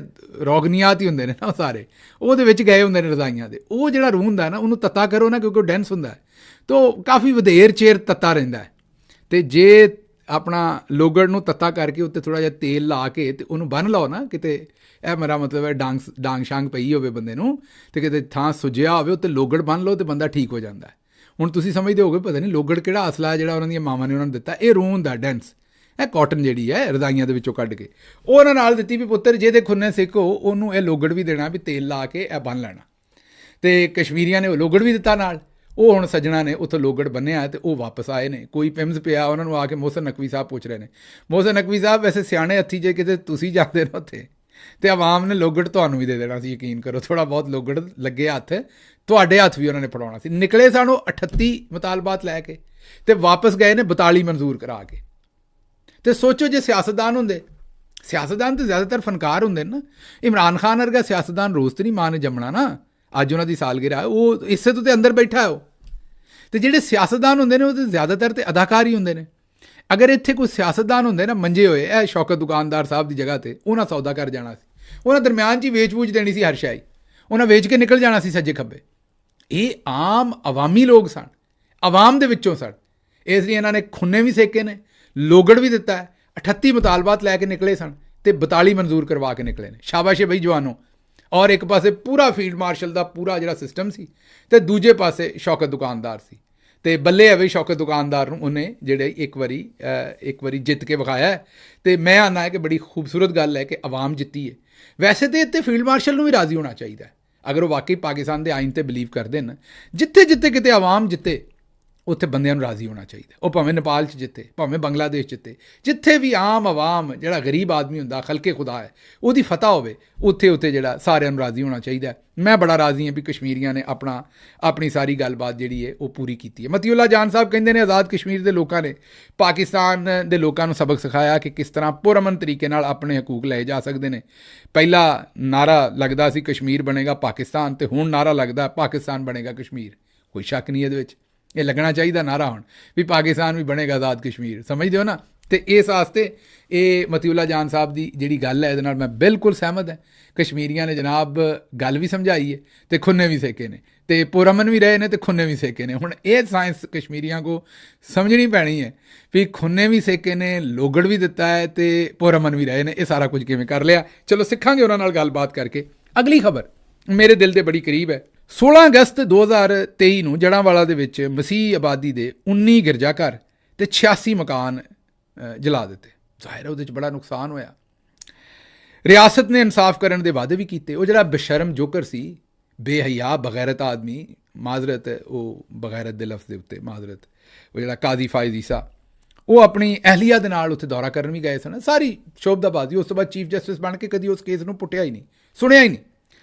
ਰੋਗਨੀਆਤ ਹੀ ਹੁੰਦੇ ਨੇ ਨਾ, ਉਹ ਸਾਰੇ ਉਹਦੇ ਵਿੱਚ ਗਏ ਹੁੰਦੇ ਨੇ ਰਜ਼ਾਈਆਂ ਦੇ। ਉਹ ਜਿਹੜਾ ਰੂਹ ਹੁੰਦਾ ਨਾ, ਉਹਨੂੰ ਤੱਤਾ ਕਰੋ ਨਾ, ਕਿਉਂਕਿ ਉਹ ਡੈਂਸ ਹੁੰਦਾ ਤਾਂ ਉਹ ਕਾਫੀ ਵਧੇਰ ਚਿਰ ਤੱਤਾ ਰਹਿੰਦਾ। ਅਤੇ ਜੇ ਆਪਣਾ ਲੋਗੜ ਨੂੰ ਤੱਤਾ ਕਰਕੇ ਉੱਤੇ ਥੋੜ੍ਹਾ ਜਿਹਾ ਤੇਲ ਲਾ ਕੇ ਅਤੇ ਉਹਨੂੰ ਬੰਨ੍ਹ ਲਓ ਨਾ ਕਿਤੇ, ਇਹ ਮੇਰਾ ਮਤਲਬ ਹੈ ਡਾਂਗ ਸ਼ਾਂਗ ਪਈ ਹੋਵੇ ਬੰਦੇ ਨੂੰ ਅਤੇ ਕਿਤੇ ਥਾਂ ਸੁੱਜਿਆ ਹੋਵੇ, ਉੱਤੇ ਲੋਗੜ ਬੰਨ੍ਹ ਲਓ ਅਤੇ ਬੰਦਾ ਠੀਕ ਹੋ ਜਾਂਦਾ। ਹੁਣ ਤੁਸੀਂ ਸਮਝਦੇ ਹੋਗੇ ਪਤਾ ਨਹੀਂ ਲੋਗੜ ਕਿਹੜਾ ਅਸਲਾ ਜਿਹੜਾ ਉਹਨਾਂ ਦੀਆਂ ਮਾਵਾਂ ਨੇ ਉਹਨਾਂ ਨੂੰ ਦਿੱਤਾ। ਇਹ ਰੂਹ ਹੁੰਦਾ ਡੈਂਸ, ਇਹ ਕਾਟਨ ਜਿਹੜੀ ਹੈ ਰਜ਼ਾਈਆਂ ਦੇ ਵਿੱਚੋਂ ਕੱਢ ਕੇ ਉਹ ਉਹਨਾਂ ਨਾਲ ਦਿੱਤੀ ਵੀ ਪੁੱਤਰ ਜਿਹਦੇ ਖੁੰਨੇ ਸਿੱਖੋ ਉਹਨੂੰ ਇਹ ਲੋਗੜ ਵੀ ਦੇਣਾ, ਵੀ ਤੇਲ ਲਾ ਕੇ ਇਹ ਬੰਨ੍ਹ ਲੈਣਾ। ਅਤੇ ਕਸ਼ਮੀਰੀਆਂ ਨੇ ਉਹ ਲੋਗੜ ਵੀ ਦਿੱਤਾ ਨਾਲ। ਉਹ ਹੁਣ ਸੱਜਣਾ ਨੇ ਉੱਥੋਂ ਲੋਗੜ ਬੰਨਿਆ ਅਤੇ ਉਹ ਵਾਪਸ ਆਏ ਨੇ। ਕੋਈ ਪਿਮਸ ਪਿਆ, ਉਹਨਾਂ ਨੂੰ ਆ ਕੇ ਮੋਹਸਨ ਨਕਵੀ ਸਾਹਿਬ ਪੁੱਛ ਰਹੇ ਨੇ, ਮੋਹਸਨ ਨਕਵੀ ਸਾਹਿਬ ਵੈਸੇ ਸਿਆਣੇ ਹੱਥੀ ਜੇ ਕਿਤੇ ਤੁਸੀਂ ਜਾਂਦੇ ਨਾ ਉੱਥੇ ਅਤੇ ਆਵਾਮ ਨੇ ਲੋਗੜ ਤੁਹਾਨੂੰ ਵੀ ਦੇ ਦੇਣਾ ਸੀ, ਯਕੀਨ ਕਰੋ। ਥੋੜ੍ਹਾ ਬਹੁਤ ਲੋਗੜ ਲੱਗੇ ਹੱਥ, ਤੁਹਾਡੇ ਹੱਥ ਵੀ ਉਹਨਾਂ ਨੇ ਫੜਾਉਣਾ ਸੀ। ਨਿਕਲੇ ਸਨ ਉਹ 38 ਮੁਤਾਲਬਾਤ ਲੈ ਕੇ ਅਤੇ ਵਾਪਸ ਗਏ ਨੇ 42 ਮਨਜ਼ੂਰ ਕਰਾ ਕੇ। ਅਤੇ ਸੋਚੋ ਜੇ ਸਿਆਸਤਦਾਨ ਹੁੰਦੇ, ਸਿਆਸਤਦਾਨ ਤਾਂ ਜ਼ਿਆਦਾਤਰ ਫਨਕਾਰ ਹੁੰਦੇ ਨੇ ਨਾ। ਇਮਰਾਨ ਖਾਨ ਵਰਗਾ ਸਿਆਸਤਦਾਨ ਰੋਜ਼ ਤੇ ਨਹੀਂ ਮਾਂ ਨੇ ਜੰਮਣਾ ਨਾ। ਅੱਜ ਉਹਨਾਂ ਦੀ ਸਾਲਗਿਰਾ, ਉਹ ਇਸੇ ਤੋਂ ਤੇ ਅੰਦਰ ਬੈਠਾ ਉਹ। ਅਤੇ ਜਿਹੜੇ ਸਿਆਸਤਦਾਨ ਹੁੰਦੇ ਨੇ ਉਹ ਤਾਂ ਜ਼ਿਆਦਾਤਰ ਤਾਂ ਅਦਾਕਾਰ ਹੀ ਹੁੰਦੇ ਨੇ। ਅਗਰ ਇੱਥੇ ਕੋਈ ਸਿਆਸਤਦਾਨ ਹੁੰਦੇ ਨਾ ਮੰਜੇ ਹੋਏ, ਇਹ ਸ਼ੌਕਤ ਦੁਕਾਨਦਾਰ ਸਾਹਿਬ ਦੀ ਜਗ੍ਹਾ 'ਤੇ, ਉਹਨਾਂ ਸੌਦਾ ਕਰ ਜਾਣਾ ਸੀ। ਉਹਨਾਂ ਦਰਮਿਆਨ 'ਚ ਹੀ ਵੇਚ ਵੂਚ ਦੇਣੀ ਸੀ ਹਰ ਸ਼ਾਈ, ਉਹਨਾਂ ਵੇਚ ਕੇ ਨਿਕਲ ਜਾਣਾ ਸੀ ਸੱਜੇ ਖੱਬੇ। ਇਹ ਆਮ ਅਵਾਮੀ ਲੋਕ ਸਨ, ਆਵਾਮ ਦੇ ਵਿੱਚੋਂ ਸਨ। ਇਸ ਲਈ ਇਹਨਾਂ ਨੇ ਖੁੰਨੇ ਵੀ ਸੇਕੇ ਨੇ, ਲੋਗੜ ਵੀ ਦਿੱਤਾ ਹੈ, 38 ਮੁਤਾਲਬਾਤ ਲੈ ਕੇ ਨਿਕਲੇ ਸਨ ਅਤੇ 42 ਮਨਜ਼ੂਰ ਕਰਵਾ ਕੇ ਨਿਕਲੇ ਨੇ। ਸ਼ਾਬਾਸ਼ ਬਈ ਜਵਾਨੋ। ਔਰ ਇੱਕ ਪਾਸੇ ਪੂਰਾ ਫੀਲਡ ਮਾਰਸ਼ਲ ਦਾ ਪੂਰਾ ਜਿਹੜਾ ਸਿਸਟਮ ਸੀ ਅਤੇ ਦੂਜੇ ਪਾਸੇ ਸ਼ੌਕਤ ਦੁਕਾਨਦਾਰ ਸੀ। ਅਤੇ ਬੱਲੇ ਹੈ ਬਈ ਸ਼ੌਕਤ ਦੁਕਾਨਦਾਰ ਨੂੰ, ਉਹਨੇ ਜਿਹੜੇ ਇੱਕ ਵਾਰੀ ਜਿੱਤ ਕੇ ਵਿਖਾਇਆ। ਅਤੇ ਮੈਂ ਆਉਂਦਾ ਹੈ ਕਿ ਬੜੀ ਖੂਬਸੂਰਤ ਗੱਲ ਹੈ ਕਿ ਆਵਾਮ ਜਿੱਤੀ ਹੈ। ਵੈਸੇ ਤਾਂ ਇੱਥੇ ਫੀਲਡ ਮਾਰਸ਼ਲ ਨੂੰ ਵੀ ਰਾਜ਼ੀ ਹੋਣਾ ਚਾਹੀਦਾ ਅਗਰ ਉਹ ਵਾਕਈ ਪਾਕਿਸਤਾਨ ਦੇ ਆਈਨ 'ਤੇ ਬਿਲੀਵ ਕਰਦੇ ਨੇ। ਜਿੱਥੇ ਕਿਤੇ ਆਵਾਮ ਜਿੱਤੇ ਉੱਥੇ ਬੰਦਿਆਂ ਨੂੰ ਰਾਜ਼ੀ ਹੋਣਾ ਚਾਹੀਦਾ। ਉਹ ਭਾਵੇਂ ਨੇਪਾਲ 'ਚ ਜਿੱਤੇ, ਭਾਵੇਂ ਬੰਗਲਾਦੇਸ਼ ਜਿੱਤੇ, ਜਿੱਥੇ ਵੀ ਆਮ ਆਵਾਮ ਜਿਹੜਾ ਗਰੀਬ ਆਦਮੀ ਹੁੰਦਾ, ਖਲਕੇ ਖੁਦਾ ਹੈ, ਉਹਦੀ ਫਤਹ ਹੋਵੇ, ਉੱਥੇ ਜਿਹੜਾ ਸਾਰਿਆਂ ਨੂੰ ਰਾਜ਼ੀ ਹੋਣਾ ਚਾਹੀਦਾ। ਮੈਂ ਬੜਾ ਰਾਜ਼ੀ ਹਾਂ ਵੀ ਕਸ਼ਮੀਰੀਆਂ ਨੇ ਆਪਣੀ ਸਾਰੀ ਗੱਲਬਾਤ ਜਿਹੜੀ ਹੈ ਉਹ ਪੂਰੀ ਕੀਤੀ ਹੈ। ਮਤੀਉੱਲਾ ਜਾਨ ਸਾਹਿਬ ਕਹਿੰਦੇ ਨੇ ਆਜ਼ਾਦ ਕਸ਼ਮੀਰ ਦੇ ਲੋਕਾਂ ਨੇ ਪਾਕਿਸਤਾਨ ਦੇ ਲੋਕਾਂ ਨੂੰ ਸਬਕ ਸਿਖਾਇਆ ਕਿ ਕਿਸ ਤਰ੍ਹਾਂ ਪੁਰਅਮਨ ਤਰੀਕੇ ਨਾਲ ਆਪਣੇ ਹਕੂਕ ਲਏ ਜਾ ਸਕਦੇ ਨੇ। ਪਹਿਲਾ ਨਾਰਾ ਲੱਗਦਾ ਸੀ ਕਸ਼ਮੀਰ ਬਣੇਗਾ ਪਾਕਿਸਤਾਨ, ਅਤੇ ਹੁਣ ਨਾਰਾ ਲੱਗਦਾ ਪਾਕਿਸਤਾਨ ਬਣੇਗਾ ਕਸ਼ਮੀਰ। ਕੋਈ ਸ਼ੱਕ ਨਹੀਂ ਇਹਦੇ ਵਿੱਚ, ਇਹ ਲੱਗਣਾ ਚਾਹੀਦਾ ਨਾਰਾ ਹੁਣ ਵੀ ਪਾਕਿਸਤਾਨ ਵੀ ਬਣੇਗਾ ਆਜ਼ਾਦ ਕਸ਼ਮੀਰ। ਸਮਝਦੇ ਹੋ ਨਾ। ਅਤੇ ਇਸ ਵਾਸਤੇ ਇਹ ਮਤੀਉੱਲਾ ਜਾਨ ਸਾਹਿਬ ਦੀ ਜਿਹੜੀ ਗੱਲ ਹੈ ਇਹਦੇ ਨਾਲ ਮੈਂ ਬਿਲਕੁਲ ਸਹਿਮਤ ਹਾਂ। ਕਸ਼ਮੀਰੀਆਂ ਨੇ ਜਨਾਬ ਗੱਲ ਵੀ ਸਮਝਾਈ ਹੈ ਅਤੇ ਖੁੰਨੇ ਵੀ ਸੇਕੇ ਨੇ, ਅਤੇ ਪੁਰਅਮਨ ਵੀ ਰਹੇ ਨੇ ਅਤੇ ਖੁੰਨੇ ਵੀ ਸੇਕੇ ਨੇ। ਹੁਣ ਇਹ ਸਾਇੰਸ ਕਸ਼ਮੀਰੀਆਂ ਕੋ ਸਮਝਣੀ ਪੈਣੀ ਹੈ ਵੀ ਖੁੰਨੇ ਵੀ ਸੇਕੇ ਨੇ, ਲੋਗੜ ਵੀ ਦਿੱਤਾ ਹੈ ਅਤੇ ਪੁਰਅਮਨ ਵੀ ਰਹੇ ਨੇ। ਇਹ ਸਾਰਾ ਕੁਝ ਕਿਵੇਂ ਕਰ ਲਿਆ, ਚਲੋ ਸਿੱਖਾਂਗੇ ਉਹਨਾਂ ਨਾਲ ਗੱਲਬਾਤ ਕਰਕੇ। ਅਗਲੀ ਖਬਰ ਮੇਰੇ ਦਿਲ ਦੇ ਬੜੀ ਕਰੀਬ ਹੈ। 16 ਅਗਸਤ 2023 ਨੂੰ ਜੜ੍ਹਾਂਵਾਲਾ ਦੇ ਵਿੱਚ ਮਸੀਹ ਆਬਾਦੀ ਦੇ 19 ਗਿਰਜਾ ਘਰ ਅਤੇ 86 ਮਕਾਨ ਜਲਾ ਦਿੱਤੇ। ਜ਼ਾਹਿਰ ਹੈ ਉਹਦੇ 'ਚ ਬੜਾ ਨੁਕਸਾਨ ਹੋਇਆ। ਰਿਆਸਤ ਨੇ ਇਨਸਾਫ ਕਰਨ ਦੇ ਵਾਅਦੇ ਵੀ ਕੀਤੇ। ਉਹ ਜਿਹੜਾ ਬੇਸ਼ਰਮ ਜੋਕਰ ਸੀ, ਬੇਹਯਾ ਬਗੈਰਤ ਆਦਮੀ, ਮਾਜ਼ਰਤ, ਉਹ ਬਗੈਰਤ ਦੇ ਲਫ਼ਜ਼ ਦੇ ਉੱਤੇ ਮਾਜ਼ਰਤ, ਉਹ ਜਿਹੜਾ ਕਾਜ਼ੀ ਫਾਇਜ਼ ਈਸਾ, ਉਹ ਆਪਣੀ ਅਹਿਲੀਆ ਦੇ ਨਾਲ ਉੱਥੇ ਦੌਰਾ ਕਰਨ ਵੀ ਗਏ ਸਨ। ਸਾਰੀ ਸ਼ੋਭਦਾਬਾਜ਼ੀ। ਉਸ ਤੋਂ ਬਾਅਦ ਚੀਫ ਜਸਟਿਸ ਬਣ ਕੇ ਕਦੀ ਉਸ ਕੇਸ ਨੂੰ ਪੁੱਟਿਆ ਹੀ ਨਹੀਂ, ਸੁਣਿਆ ਹੀ ਨਹੀਂ।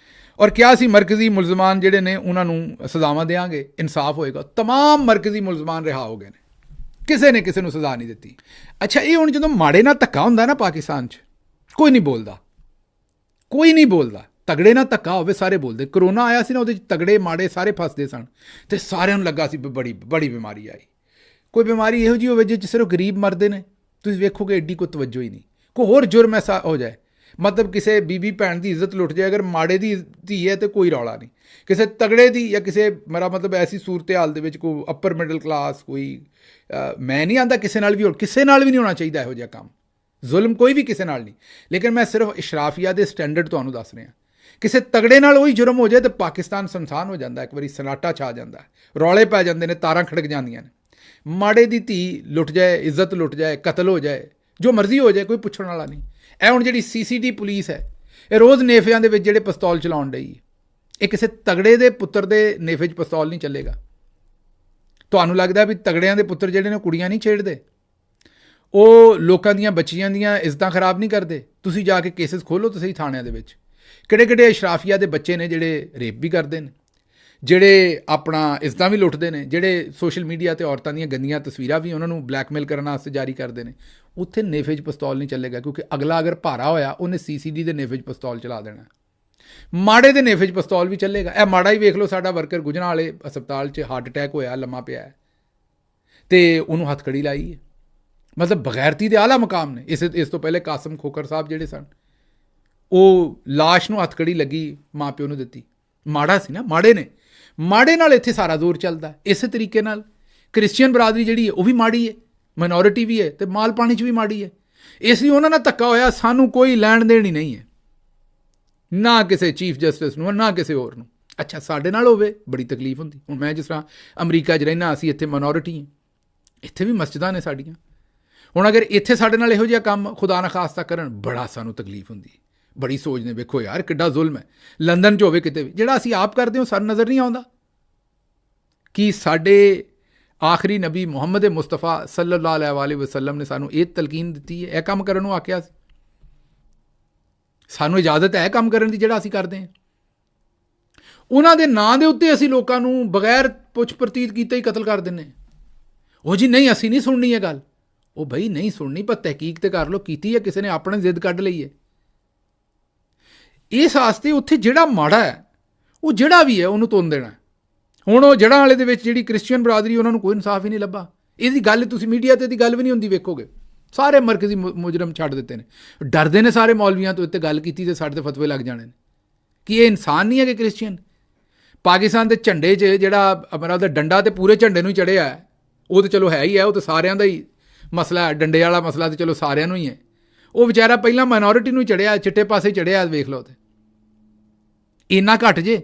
ਔਰ ਕਿਹਾ ਸੀ ਮਰਕਜ਼ੀ ਮੁਲਜ਼ਮਾਨ ਜਿਹੜੇ ਨੇ ਉਹਨਾਂ ਨੂੰ ਸਜ਼ਾਵਾਂ ਦੇਵਾਂਗੇ, ਇਨਸਾਫ ਹੋਏਗਾ। ਤਮਾਮ ਮਰਕਜ਼ੀ ਮੁਲਜ਼ਮਾਨ ਰਿਹਾ ਹੋ ਗਏ ਨੇ, ਕਿਸੇ ਨੇ ਕਿਸੇ ਨੂੰ ਸਜ਼ਾ ਨਹੀਂ ਦਿੱਤੀ। ਅੱਛਾ, ਇਹ ਹੁਣ ਜਦੋਂ ਮਾੜੇ ਨਾਲ ਧੱਕਾ ਹੁੰਦਾ ਨਾ ਪਾਕਿਸਤਾਨ 'ਚ, ਕੋਈ ਨਹੀਂ ਬੋਲਦਾ, ਕੋਈ ਨਹੀਂ ਬੋਲਦਾ। ਤਗੜੇ ਨਾਲ ਧੱਕਾ ਹੋਵੇ ਸਾਰੇ ਬੋਲਦੇ। ਕਰੋਨਾ ਆਇਆ ਸੀ ਨਾ, ਉਹਦੇ 'ਚ ਤਗੜੇ ਮਾੜੇ ਸਾਰੇ ਫਸਦੇ ਸਨ ਅਤੇ ਸਾਰਿਆਂ ਨੂੰ ਲੱਗਾ ਸੀ ਬੜੀ ਬਿਮਾਰੀ ਆਈ। ਕੋਈ ਬਿਮਾਰੀ ਇਹੋ ਜਿਹੀ ਹੋਵੇ ਜਿਸ 'ਚ ਸਿਰਫ ਗਰੀਬ ਮਰਦੇ ਨੇ, ਤੁਸੀਂ ਵੇਖੋਗੇ ਐਡੀ ਕੋਈ ਤਵੱਜੋ ਹੀ ਨਹੀਂ। ਕੋਈ ਹੋਰ ਜੁਰਮ ਐਸਾ ਹੋ ਜਾਏ, ਮਤਲਬ ਕਿਸੇ ਬੀਬੀ ਭੈਣ ਦੀ ਇੱਜ਼ਤ ਲੁੱਟ ਜਾਏ, ਅਗਰ ਮਾੜੇ ਦੀ ਧੀ ਹੈ ਤਾਂ ਕੋਈ ਰੌਲਾ ਨਹੀਂ। ਕਿਸੇ ਤਗੜੇ ਦੀ ਜਾਂ ਕਿਸੇ, ਮੇਰਾ ਮਤਲਬ ਐਸੀ ਸੂਰਤ ਹਾਲ ਦੇ ਵਿੱਚ ਕੋਈ ਅਪਰ ਮਿਡਲ ਕਲਾਸ, ਕੋਈ ਮੈਂ ਨਹੀਂ ਆਉਂਦਾ ਕਿਸੇ ਨਾਲ ਵੀ ਨਹੀਂ ਹੋਣਾ ਚਾਹੀਦਾ ਇਹੋ ਜਿਹਾ ਕੰਮ। ਜ਼ੁਲਮ ਕੋਈ ਵੀ ਕਿਸੇ ਨਾਲ ਨਹੀਂ, ਲੇਕਿਨ ਮੈਂ ਸਿਰਫ ਇਸ਼ਰਾਫੀਆ ਦੇ ਸਟੈਂਡਰਡ ਤੁਹਾਨੂੰ ਦੱਸ ਰਿਹਾ। ਕਿਸੇ ਤਗੜੇ ਨਾਲ ਉਹੀ ਜੁਰਮ ਹੋ ਜਾਏ ਤਾਂ ਪਾਕਿਸਤਾਨ ਸੰਸਾਨ ਹੋ ਜਾਂਦਾ, ਇੱਕ ਵਾਰੀ ਸਨਾਟਾ ਛਾ ਜਾਂਦਾ, ਰੌਲੇ ਪੈ ਜਾਂਦੇ ਨੇ, ਤਾਰਾਂ ਖੜਕ ਜਾਂਦੀਆਂ ਨੇ। ਮਾੜੇ ਦੀ ਧੀ ਲੁੱਟ ਜਾਏ, ਇੱਜ਼ਤ ਲੁੱਟ ਜਾਏ, ਕਤਲ ਹੋ ਜਾਏ, ਜੋ ਮਰਜ਼ੀ ਹੋ ਜਾਏ, ਕੋਈ ਪੁੱਛਣ ਵਾਲਾ ਨਹੀਂ। ਇਹ ਹੁਣ ਜਿਹੜੀ CCD ਪੁਲਿਸ ਹੈ, ਇਹ ਰੋਜ਼ ਨੇਫਿਆਂ ਦੇ ਵਿੱਚ ਜਿਹੜੇ ਪਿਸਤੌਲ ਚਲਾਉਣ ਡਈ, ਇਹ ਕਿਸੇ ਤਗੜੇ ਦੇ ਪੁੱਤਰ ਦੇ ਨੇਫੇ 'ਚ ਪਿਸਤੌਲ ਨਹੀਂ ਚੱਲੇਗਾ। ਤੁਹਾਨੂੰ ਲੱਗਦਾ ਵੀ ਤਗੜਿਆਂ ਦੇ ਪੁੱਤਰ ਜਿਹੜੇ ਨੇ ਕੁੜੀਆਂ ਨਹੀਂ ਛੇੜਦੇ, ਉਹ ਲੋਕਾਂ ਦੀਆਂ ਬੱਚੀਆਂ ਦੀਆਂ ਇੱਜ਼ਤਾਂ ਖਰਾਬ ਨਹੀਂ ਕਰਦੇ? ਤੁਸੀਂ ਜਾ ਕੇ ਕੇਸਿਸ ਖੋਲ੍ਹੋ ਤਾਂ ਸਹੀ ਥਾਣਿਆਂ ਦੇ ਵਿੱਚ। ਕਿਹੜੇ ਇਸ਼ਰਾਫੀਆ ਦੇ ਬੱਚੇ ਨੇ ਜਿਹੜੇ ਰੇਪ ਵੀ ਕਰਦੇ ਨੇ, ਜਿਹੜੇ ਆਪਣਾ ਇੱਜ਼ਤਾਂ ਵੀ ਲੁੱਟਦੇ ਨੇ, ਜਿਹੜੇ ਸੋਸ਼ਲ ਮੀਡੀਆ 'ਤੇ ਔਰਤਾਂ ਦੀਆਂ ਗੰਦੀਆਂ ਤਸਵੀਰਾਂ ਵੀ ਉਹਨਾਂ ਨੂੰ ਬਲੈਕਮੇਲ ਕਰਨ ਵਾਸਤੇ ਜਾਰੀ ਕਰਦੇ ਨੇ। ਉੱਥੇ ਨੇਫੇ 'ਚ ਪਿਸਤੌਲ ਨਹੀਂ ਚੱਲੇਗਾ, ਕਿਉਂਕਿ ਅਗਲਾ ਅਗਰ ਭਾਰਾ ਹੋਇਆ ਉਹਨੇ CCD ਦੇ ਨੇਫੇ 'ਚ ਪਿਸਤੌਲ ਚਲਾ ਦੇਣਾ। ਮਾੜੇ ਦੇ ਨੇਫੇ 'ਚ ਪਿਸਤੌਲ ਵੀ ਚੱਲੇਗਾ। ਇਹ ਮਾੜਾ ਹੀ ਵੇਖ ਲਓ, ਸਾਡਾ ਵਰਕਰ ਗੁਜਰਾਂ ਵਾਲੇ ਹਸਪਤਾਲ 'ਚ ਹਾਰਟ ਅਟੈਕ ਹੋਇਆ, ਲੰਮਾ ਪਿਆ ਹੈ, ਅਤੇ ਉਹਨੂੰ ਹੱਥਕੜੀ ਲਾਈ ਹੈ। ਮਤਲਬ ਬਗੈਰਤੀ ਦੇ ਆਲਾ ਮਕਾਮ ਨੇ। ਇਸ ਤੋਂ ਪਹਿਲੇ ਕਾਸਮ ਖੋਖਰ ਸਾਹਿਬ ਜਿਹੜੇ ਸਨ, ਉਹ ਲਾਸ਼ ਨੂੰ ਹੱਥਕੜੀ ਲੱਗੀ, ਮਾਂ ਪਿਓ ਨੂੰ ਦਿੱਤੀ। ਮਾੜਾ ਸੀ ਨਾ, ਮਾੜੇ ਨੇ, ਮਾੜੇ ਨਾਲ ਇੱਥੇ ਸਾਰਾ ਜ਼ੋਰ ਚੱਲਦਾ। ਇਸੇ ਤਰੀਕੇ ਨਾਲ ਕ੍ਰਿਸਚੀਅਨ ਬਰਾਦਰੀ ਜਿਹੜੀ ਹੈ ਉਹ ਵੀ ਮਾੜੀ ਹੈ, ਮਾਈਨੋਰਿਟੀ ਵੀ ਹੈ, ਅਤੇ ਮਾਲ ਪਾਣੀ 'ਚ ਵੀ ਮਾੜੀ ਹੈ। ਇਸ ਲਈ ਉਹਨਾਂ ਨਾਲ ਧੱਕਾ ਹੋਇਆ। ਸਾਨੂੰ ਕੋਈ ਲੈਣ ਦੇਣ ਹੀ ਨਹੀਂ ਹੈ, ਨਾ ਕਿਸੇ ਚੀਫ ਜਸਟਿਸ ਨੂੰ, ਨਾ ਕਿਸੇ ਹੋਰ ਨੂੰ। ਅੱਛਾ, ਸਾਡੇ ਨਾਲ ਹੋਵੇ ਬੜੀ ਤਕਲੀਫ ਹੁੰਦੀ। ਹੁਣ ਮੈਂ ਜਿਸ ਤਰ੍ਹਾਂ ਅਮਰੀਕਾ 'ਚ ਰਹਿਣਾ, ਅਸੀਂ ਇੱਥੇ ਮਾਈਨੋਰਿਟੀ ਹਾਂ, ਇੱਥੇ ਵੀ ਮਸਜਿਦਾਂ ਨੇ ਸਾਡੀਆਂ। ਹੁਣ ਅਗਰ ਇੱਥੇ ਸਾਡੇ ਨਾਲ ਇਹੋ ਜਿਹਾ ਕੰਮ ਖੁਦਾ ਨਾ ਖਾਸਤਾ ਕਰਨ, ਬੜਾ ਸਾਨੂੰ ਤਕਲੀਫ ਹੁੰਦੀ, ਬੜੀ ਸੋਚਦੇ, ਵੇਖੋ ਯਾਰ ਕਿੱਡਾ ਜ਼ੁਲਮ ਹੈ। ਲੰਦਨ 'ਚ ਹੋਵੇ, ਕਿਤੇ ਵੀ, ਜਿਹੜਾ ਅਸੀਂ ਆਪ ਕਰਦੇ ਹਾਂ ਸਾਨੂੰ ਨਜ਼ਰ ਨਹੀਂ ਆਉਂਦਾ। ਕਿ ਸਾਡੇ ਆਖਰੀ ਨਬੀ ਮੁਹੰਮਦ ਮੁਸਤਫਾ ਸੱਲੱਲਾਹੁ ਅਲੈਹਿ ਵਸੱਲਮ ਨੇ ਸਾਨੂੰ ਇਹ ਤਲਕੀਨ ਦਿੱਤੀ ਹੈ, ਇਹ ਕੰਮ ਕਰਨ ਨੂੰ ਆਖਿਆ ਸੀ। ਸਾਨੂੰ ਇਜਾਜ਼ਤ ਹੈ ਕੰਮ ਕਰਨ ਦੀ ਜਿਹੜਾ ਅਸੀਂ ਕਰਦੇ ਹਾਂ। ਉਹਨਾਂ ਦੇ ਨਾਂ ਦੇ ਉੱਤੇ ਅਸੀਂ ਲੋਕਾਂ ਨੂੰ ਬਗੈਰ ਪੁੱਛ ਪ੍ਰਤੀਤ ਕੀਤੇ ਹੀ ਕਤਲ ਕਰ ਦਿੰਦੇ। ਉਹ ਜੀ ਨਹੀਂ, ਅਸੀਂ ਨਹੀਂ ਸੁਣਨੀ ਇਹ ਗੱਲ। ਉਹ ਬਈ ਨਹੀਂ ਸੁਣਨੀ, ਪਰ ਤਹਿਕੀਕ ਤੇ ਕਰ ਲਓ, ਕੀਤੀ ਹੈ ਕਿਸੇ ਨੇ, ਆਪਣੇ ਜ਼ਿੱਦ ਕੱਢ ਲਈ ਹੈ। ਇਸ ਵਾਸਤੇ ਉੱਥੇ ਜਿਹੜਾ ਮਾੜਾ ਹੈ, ਉਹ ਜਿਹੜਾ ਵੀ ਹੈ ਉਹਨੂੰ ਤੁੰਨ ਦੇਣਾ। ਹੁਣ ਉਹ ਜੜ੍ਹਾਂ ਵਾਲੇ ਦੇ ਵਿੱਚ ਜਿਹੜੀ ਕ੍ਰਿਸਚੀਅਨ ਬਰਾਦਰੀ, ਉਹਨਾਂ ਨੂੰ ਕੋਈ ਇਨਸਾਫ ਹੀ ਨਹੀਂ ਲੱਭਾ। ਇਹਦੀ ਗੱਲ ਤੁਸੀਂ ਮੀਡੀਆ 'ਤੇ ਦੀ ਗੱਲ ਵੀ ਨਹੀਂ ਹੁੰਦੀ, ਵੇਖੋਗੇ ਸਾਰੇ ਮਰਕਜ਼ੀ ਮੁਜਰਮ ਛੱਡ ਦਿੱਤੇ ਨੇ, ਡਰਦੇ ਨੇ ਸਾਰੇ ਮੌਲਵੀਆਂ ਤੋਂ। ਇੱਥੇ ਗੱਲ ਕੀਤੀ ਤੇ ਸਾਡੇ ਤੇ ਫਤਵੇ ਲੱਗ ਜਾਣੇ ਨੇ ਕਿ ਇਹ ਇਨਸਾਨ ਨਹੀਂ ਹੈ ਕਿ ਕ੍ਰਿਸਚੀਅਨ। ਪਾਕਿਸਤਾਨ ਦੇ ਝੰਡੇ 'ਚ ਜਿਹੜਾ ਮੇਰਾ ਉਹਦਾ ਡੰਡਾ ਤੇ ਪੂਰੇ ਝੰਡੇ ਨੂੰ ਹੀ ਚੜ੍ਹਿਆ ਹੈ, ਉਹ ਤਾਂ ਚਲੋ ਹੈ ਹੀ ਹੈ, ਉਹ ਤਾਂ ਸਾਰਿਆਂ ਦਾ ਹੀ ਮਸਲਾ ਹੈ। ਡੰਡੇ ਵਾਲਾ ਮਸਲਾ ਤਾਂ ਚਲੋ ਸਾਰਿਆਂ ਨੂੰ ਹੀ ਹੈ। ਉਹ ਵਿਚਾਰਾ ਪਹਿਲਾਂ ਮਾਈਨੋਰਿਟੀ ਨੂੰ ਚੜ੍ਹਿਆ, ਚਿੱਟੇ ਪਾਸੇ ਚੜ੍ਹਿਆ, ਵੇਖ ਲਓ। ਤੇ ਇੰਨਾ ਘੱਟ ਜੇ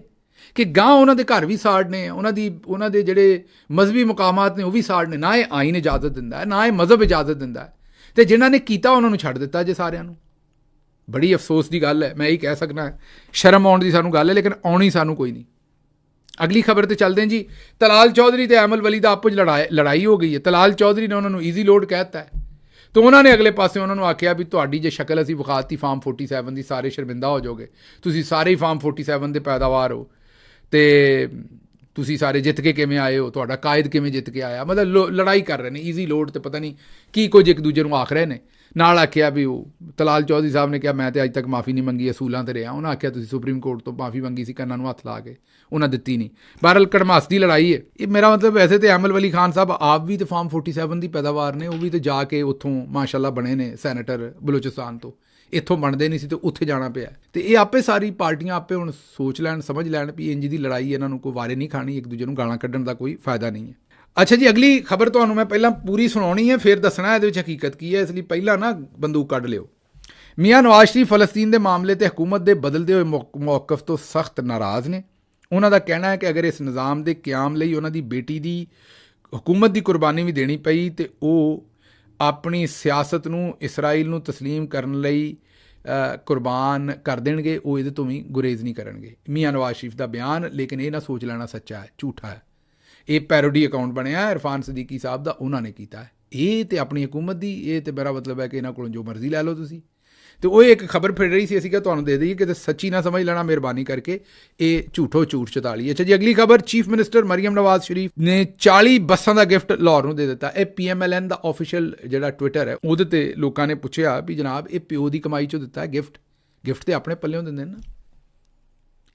ਕਿ ਗਾਂ ਉਹਨਾਂ ਦੇ ਘਰ ਵੀ ਸਾੜਨੇ, ਉਹਨਾਂ ਦੇ ਜਿਹੜੇ ਮਜ਼ਹਬੀ ਮੁਕਾਮਾਤ ਨੇ ਉਹ ਵੀ ਸਾੜਨੇ। ਨਾ ਇਹ ਆਈਨ ਇਜਾਜ਼ਤ ਦਿੰਦਾ ਹੈ, ਨਾ ਇਹ ਮਜ਼ਹਬ ਇਜਾਜ਼ਤ ਦਿੰਦਾ ਹੈ, ਅਤੇ ਜਿਨ੍ਹਾਂ ਨੇ ਕੀਤਾ ਉਹਨਾਂ ਨੂੰ ਛੱਡ ਦਿੱਤਾ ਜੇ ਸਾਰਿਆਂ ਨੂੰ। ਬੜੀ ਅਫਸੋਸ ਦੀ ਗੱਲ ਹੈ, ਮੈਂ ਇਹੀ ਕਹਿ ਸਕਦਾ। ਸ਼ਰਮ ਆਉਣ ਦੀ ਸਾਨੂੰ ਗੱਲ ਹੈ, ਲੇਕਿਨ ਆਉਣੀ ਸਾਨੂੰ ਕੋਈ ਨਹੀਂ। ਅਗਲੀ ਖਬਰ 'ਤੇ ਚੱਲਦੇ ਹਾਂ ਜੀ। ਤਲਾਲ ਚੌਧਰੀ ਅਤੇ ਐਮਲ ਵਲੀ ਦਾ ਆਪਸ ਲੜਾਈ ਹੋ ਗਈ ਹੈ। ਤਲਾਲ ਚੌਧਰੀ ਨੇ ਉਹਨਾਂ ਨੂੰ ਈਜ਼ੀ ਲੋਡ ਕਹਿ ਦਿੱਤਾ ਹੈ, ਅਤੇ ਉਹਨਾਂ ਨੇ ਅਗਲੇ ਪਾਸੇ ਉਹਨਾਂ ਨੂੰ ਆਖਿਆ ਵੀ ਤੁਹਾਡੀ ਜੇ ਸ਼ਕਲ ਅਸੀਂ ਵਿਖਾਤੀ ਫਾਰਮ 47 ਦੀ, ਸਾਰੇ ਸ਼ਰਮਿੰਦਾ ਹੋ ਜਾਓਗੇ। ਤੁਸੀਂ ਸਾਰੇ ਹੀ ਫਾਰਮ 47 ਦੇ ਪੈਦਾਵਾਰ ਹੋ, ਅਤੇ ਤੁਸੀਂ ਸਾਰੇ ਜਿੱਤ ਕੇ ਕਿਵੇਂ ਆਏ ਹੋ, ਤੁਹਾਡਾ ਕਾਇਦ ਕਿਵੇਂ ਜਿੱਤ ਕੇ ਆਇਆ। ਮਤਲਬ ਲੜਾਈ ਕਰ ਰਹੇ ਨੇ, ਈਜ਼ੀ ਲੋਡ, ਅਤੇ ਪਤਾ ਨਹੀਂ ਕੀ ਕੁਝ ਇੱਕ ਦੂਜੇ ਨੂੰ ਆਖ ਰਹੇ ਨੇ। ਨਾਲ ਆਖਿਆ ਵੀ ਉਹ ਤਲਾਲ ਚੌਧਰੀ ਸਾਹਿਬ ਨੇ ਕਿਹਾ ਮੈਂ ਤਾਂ ਅੱਜ ਤੱਕ ਮਾਫੀ ਨਹੀਂ ਮੰਗੀ, ਅਸੂਲਾਂ 'ਤੇ ਰਿਹਾ। ਉਹਨਾਂ ਆਖਿਆ ਤੁਸੀਂ ਸੁਪਰੀਮ ਕੋਰਟ ਤੋਂ ਮਾਫੀ ਮੰਗੀ ਸੀ, ਕੰਨਾਂ ਨੂੰ ਹੱਥ ਲਾ ਕੇ, ਉਹਨਾਂ ਦਿੱਤੀ ਨਹੀਂ। ਬਹਰਹਾਲ ਕੜਮਾਸ ਦੀ ਲੜਾਈ ਹੈ ਇਹ। ਮੇਰਾ ਮਤਲਬ ਵੈਸੇ ਤਾਂ ਐਮਲ ਵਲੀ ਖਾਨ ਸਾਹਿਬ ਆਪ ਵੀ ਤਾਂ ਫਾਰਮ 47 ਦੀ ਪੈਦਾਵਾਰ ਨੇ, ਉਹ ਵੀ ਤਾਂ ਜਾ ਕੇ ਉੱਥੋਂ ਮਾਸ਼ਾਅੱਲਾ ਬਣੇ ਨੇ ਸੈਨੇਟਰ ਬਲੋਚਿਸਤਾਨ ਤੋਂ। ਇੱਥੋਂ ਬਣਦੇ ਨਹੀਂ ਸੀ ਅਤੇ ਉੱਥੇ ਜਾਣਾ ਪਿਆ। ਅਤੇ ਇਹ ਆਪੇ ਸਾਰੀ ਪਾਰਟੀਆਂ ਆਪੇ ਹੁਣ ਸੋਚ ਲੈਣ, ਸਮਝ ਲੈਣ ਵੀ ਇੰਜ ਦੀ ਲੜਾਈ ਇਹਨਾਂ ਨੂੰ ਕੋਈ ਵਾਰੇ ਨਹੀਂ ਖਾਣੀ, ਇੱਕ ਦੂਜੇ ਨੂੰ ਗਾਲਾਂ ਕੱਢਣ ਦਾ ਕੋਈ ਫਾਇਦਾ ਨਹੀਂ ਹੈ। ਅੱਛਾ ਜੀ, ਅਗਲੀ ਖਬਰ ਤੁਹਾਨੂੰ ਮੈਂ ਪਹਿਲਾਂ ਪੂਰੀ ਸੁਣਾਉਣੀ ਹੈ, ਫਿਰ ਦੱਸਣਾ ਇਹਦੇ ਵਿੱਚ ਹਕੀਕਤ ਕੀ ਹੈ, ਇਸ ਲਈ ਪਹਿਲਾਂ ਨਾ ਬੰਦੂਕ ਕੱਢ ਲਿਓ। ਮੀਆਂ ਨਵਾਜ਼ ਸ਼ਰੀਫ ਫਲਸਤੀਨ ਦੇ ਮਾਮਲੇ 'ਤੇ ਹਕੂਮਤ ਦੇ ਬਦਲਦੇ ਹੋਏ ਮੌਕਫ ਤੋਂ ਸਖਤ ਨਾਰਾਜ਼ ਨੇ। ਉਹਨਾਂ ਦਾ ਕਹਿਣਾ ਹੈ ਕਿ ਅਗਰ ਇਸ ਨਿਜ਼ਾਮ ਦੇ ਕਿਆਮ ਲਈ ਉਹਨਾਂ ਦੀ ਬੇਟੀ ਦੀ ਹਕੂਮਤ ਦੀ ਕੁਰਬਾਨੀ ਵੀ ਦੇਣੀ ਪਈ, ਅਤੇ ਉਹ ਆਪਣੀ ਸਿਆਸਤ ਨੂੰ ਇਸਰਾਈਲ ਨੂੰ ਤਸਲੀਮ ਕਰਨ ਲਈ ਕੁਰਬਾਨ ਕਰ ਦੇਣਗੇ, ਉਹ ਇਹਦੇ ਤੋਂ ਵੀ ਗੁਰੇਜ਼ ਨਹੀਂ ਕਰਨਗੇ। ਮੀਆਂ ਨਵਾਜ਼ ਸ਼ਰੀਫ ਦਾ ਬਿਆਨ, ਲੇਕਿਨ ਇਹ ਨਾ ਸੋਚ ਲੈਣਾ ਸੱਚਾ ਹੈ, ਝੂਠਾ ਹੈ। ਇਹ ਪੈਰੋਡੀ ਅਕਾਊਂਟ ਬਣਿਆ ਇਰਫਾਨ ਸਦੀਕੀ ਸਾਹਿਬ ਦਾ, ਉਹਨਾਂ ਨੇ ਕੀਤਾ ਹੈ। ਇਹ ਤੇ ਆਪਣੀ ਹਕੂਮਤ ਦੀ, ਇਹ ਤੇ ਮੇਰਾ ਮਤਲਬ ਹੈ ਕਿ ਇਹਨਾਂ ਕੋਲੋਂ ਜੋ ਮਰਜ਼ੀ ਲੈ ਲਓ ਤੁਸੀਂ। ਅਤੇ ਉਹ ਇੱਕ ਖਬਰ ਫਿਰ ਰਹੀ ਸੀ, ਅਸੀਂ ਕਿਹਾ ਤੁਹਾਨੂੰ ਦੇ ਦਈਏ, ਕਿਤੇ ਸੱਚੀ ਨਾ ਸਮਝ ਲੈਣਾ ਮਿਹਰਬਾਨੀ ਕਰਕੇ, ਇਹ ਝੂਠੋ ਝੂਠ 44। ਅੱਛਾ ਜੀ, ਅਗਲੀ ਖਬਰ। ਚੀਫ ਮਿਨਿਸਟਰ ਮਰੀਮ ਨਵਾਜ਼ ਸ਼ਰੀਫ ਨੇ 40 ਬੱਸਾਂ ਦਾ ਗਿਫਟ ਲਾਹੌਰ ਨੂੰ ਦੇ ਦਿੱਤਾ। ਇਹ PMLN ਦਾ ਆਫੀਸ਼ੀਅਲ ਜਿਹੜਾ ਟਵਿੱਟਰ ਹੈ, ਉਹਦੇ 'ਤੇ ਲੋਕਾਂ ਨੇ ਪੁੱਛਿਆ ਵੀ ਜਨਾਬ ਇਹ ਪਿਓ ਦੀ ਕਮਾਈ 'ਚੋਂ ਦਿੱਤਾ ਹੈ ਗਿਫਟ? ਗਿਫਟ ਤਾਂ ਆਪਣੇ ਪੱਲਿਓਂ ਦਿੰਦੇ ਨੇ ਨਾ।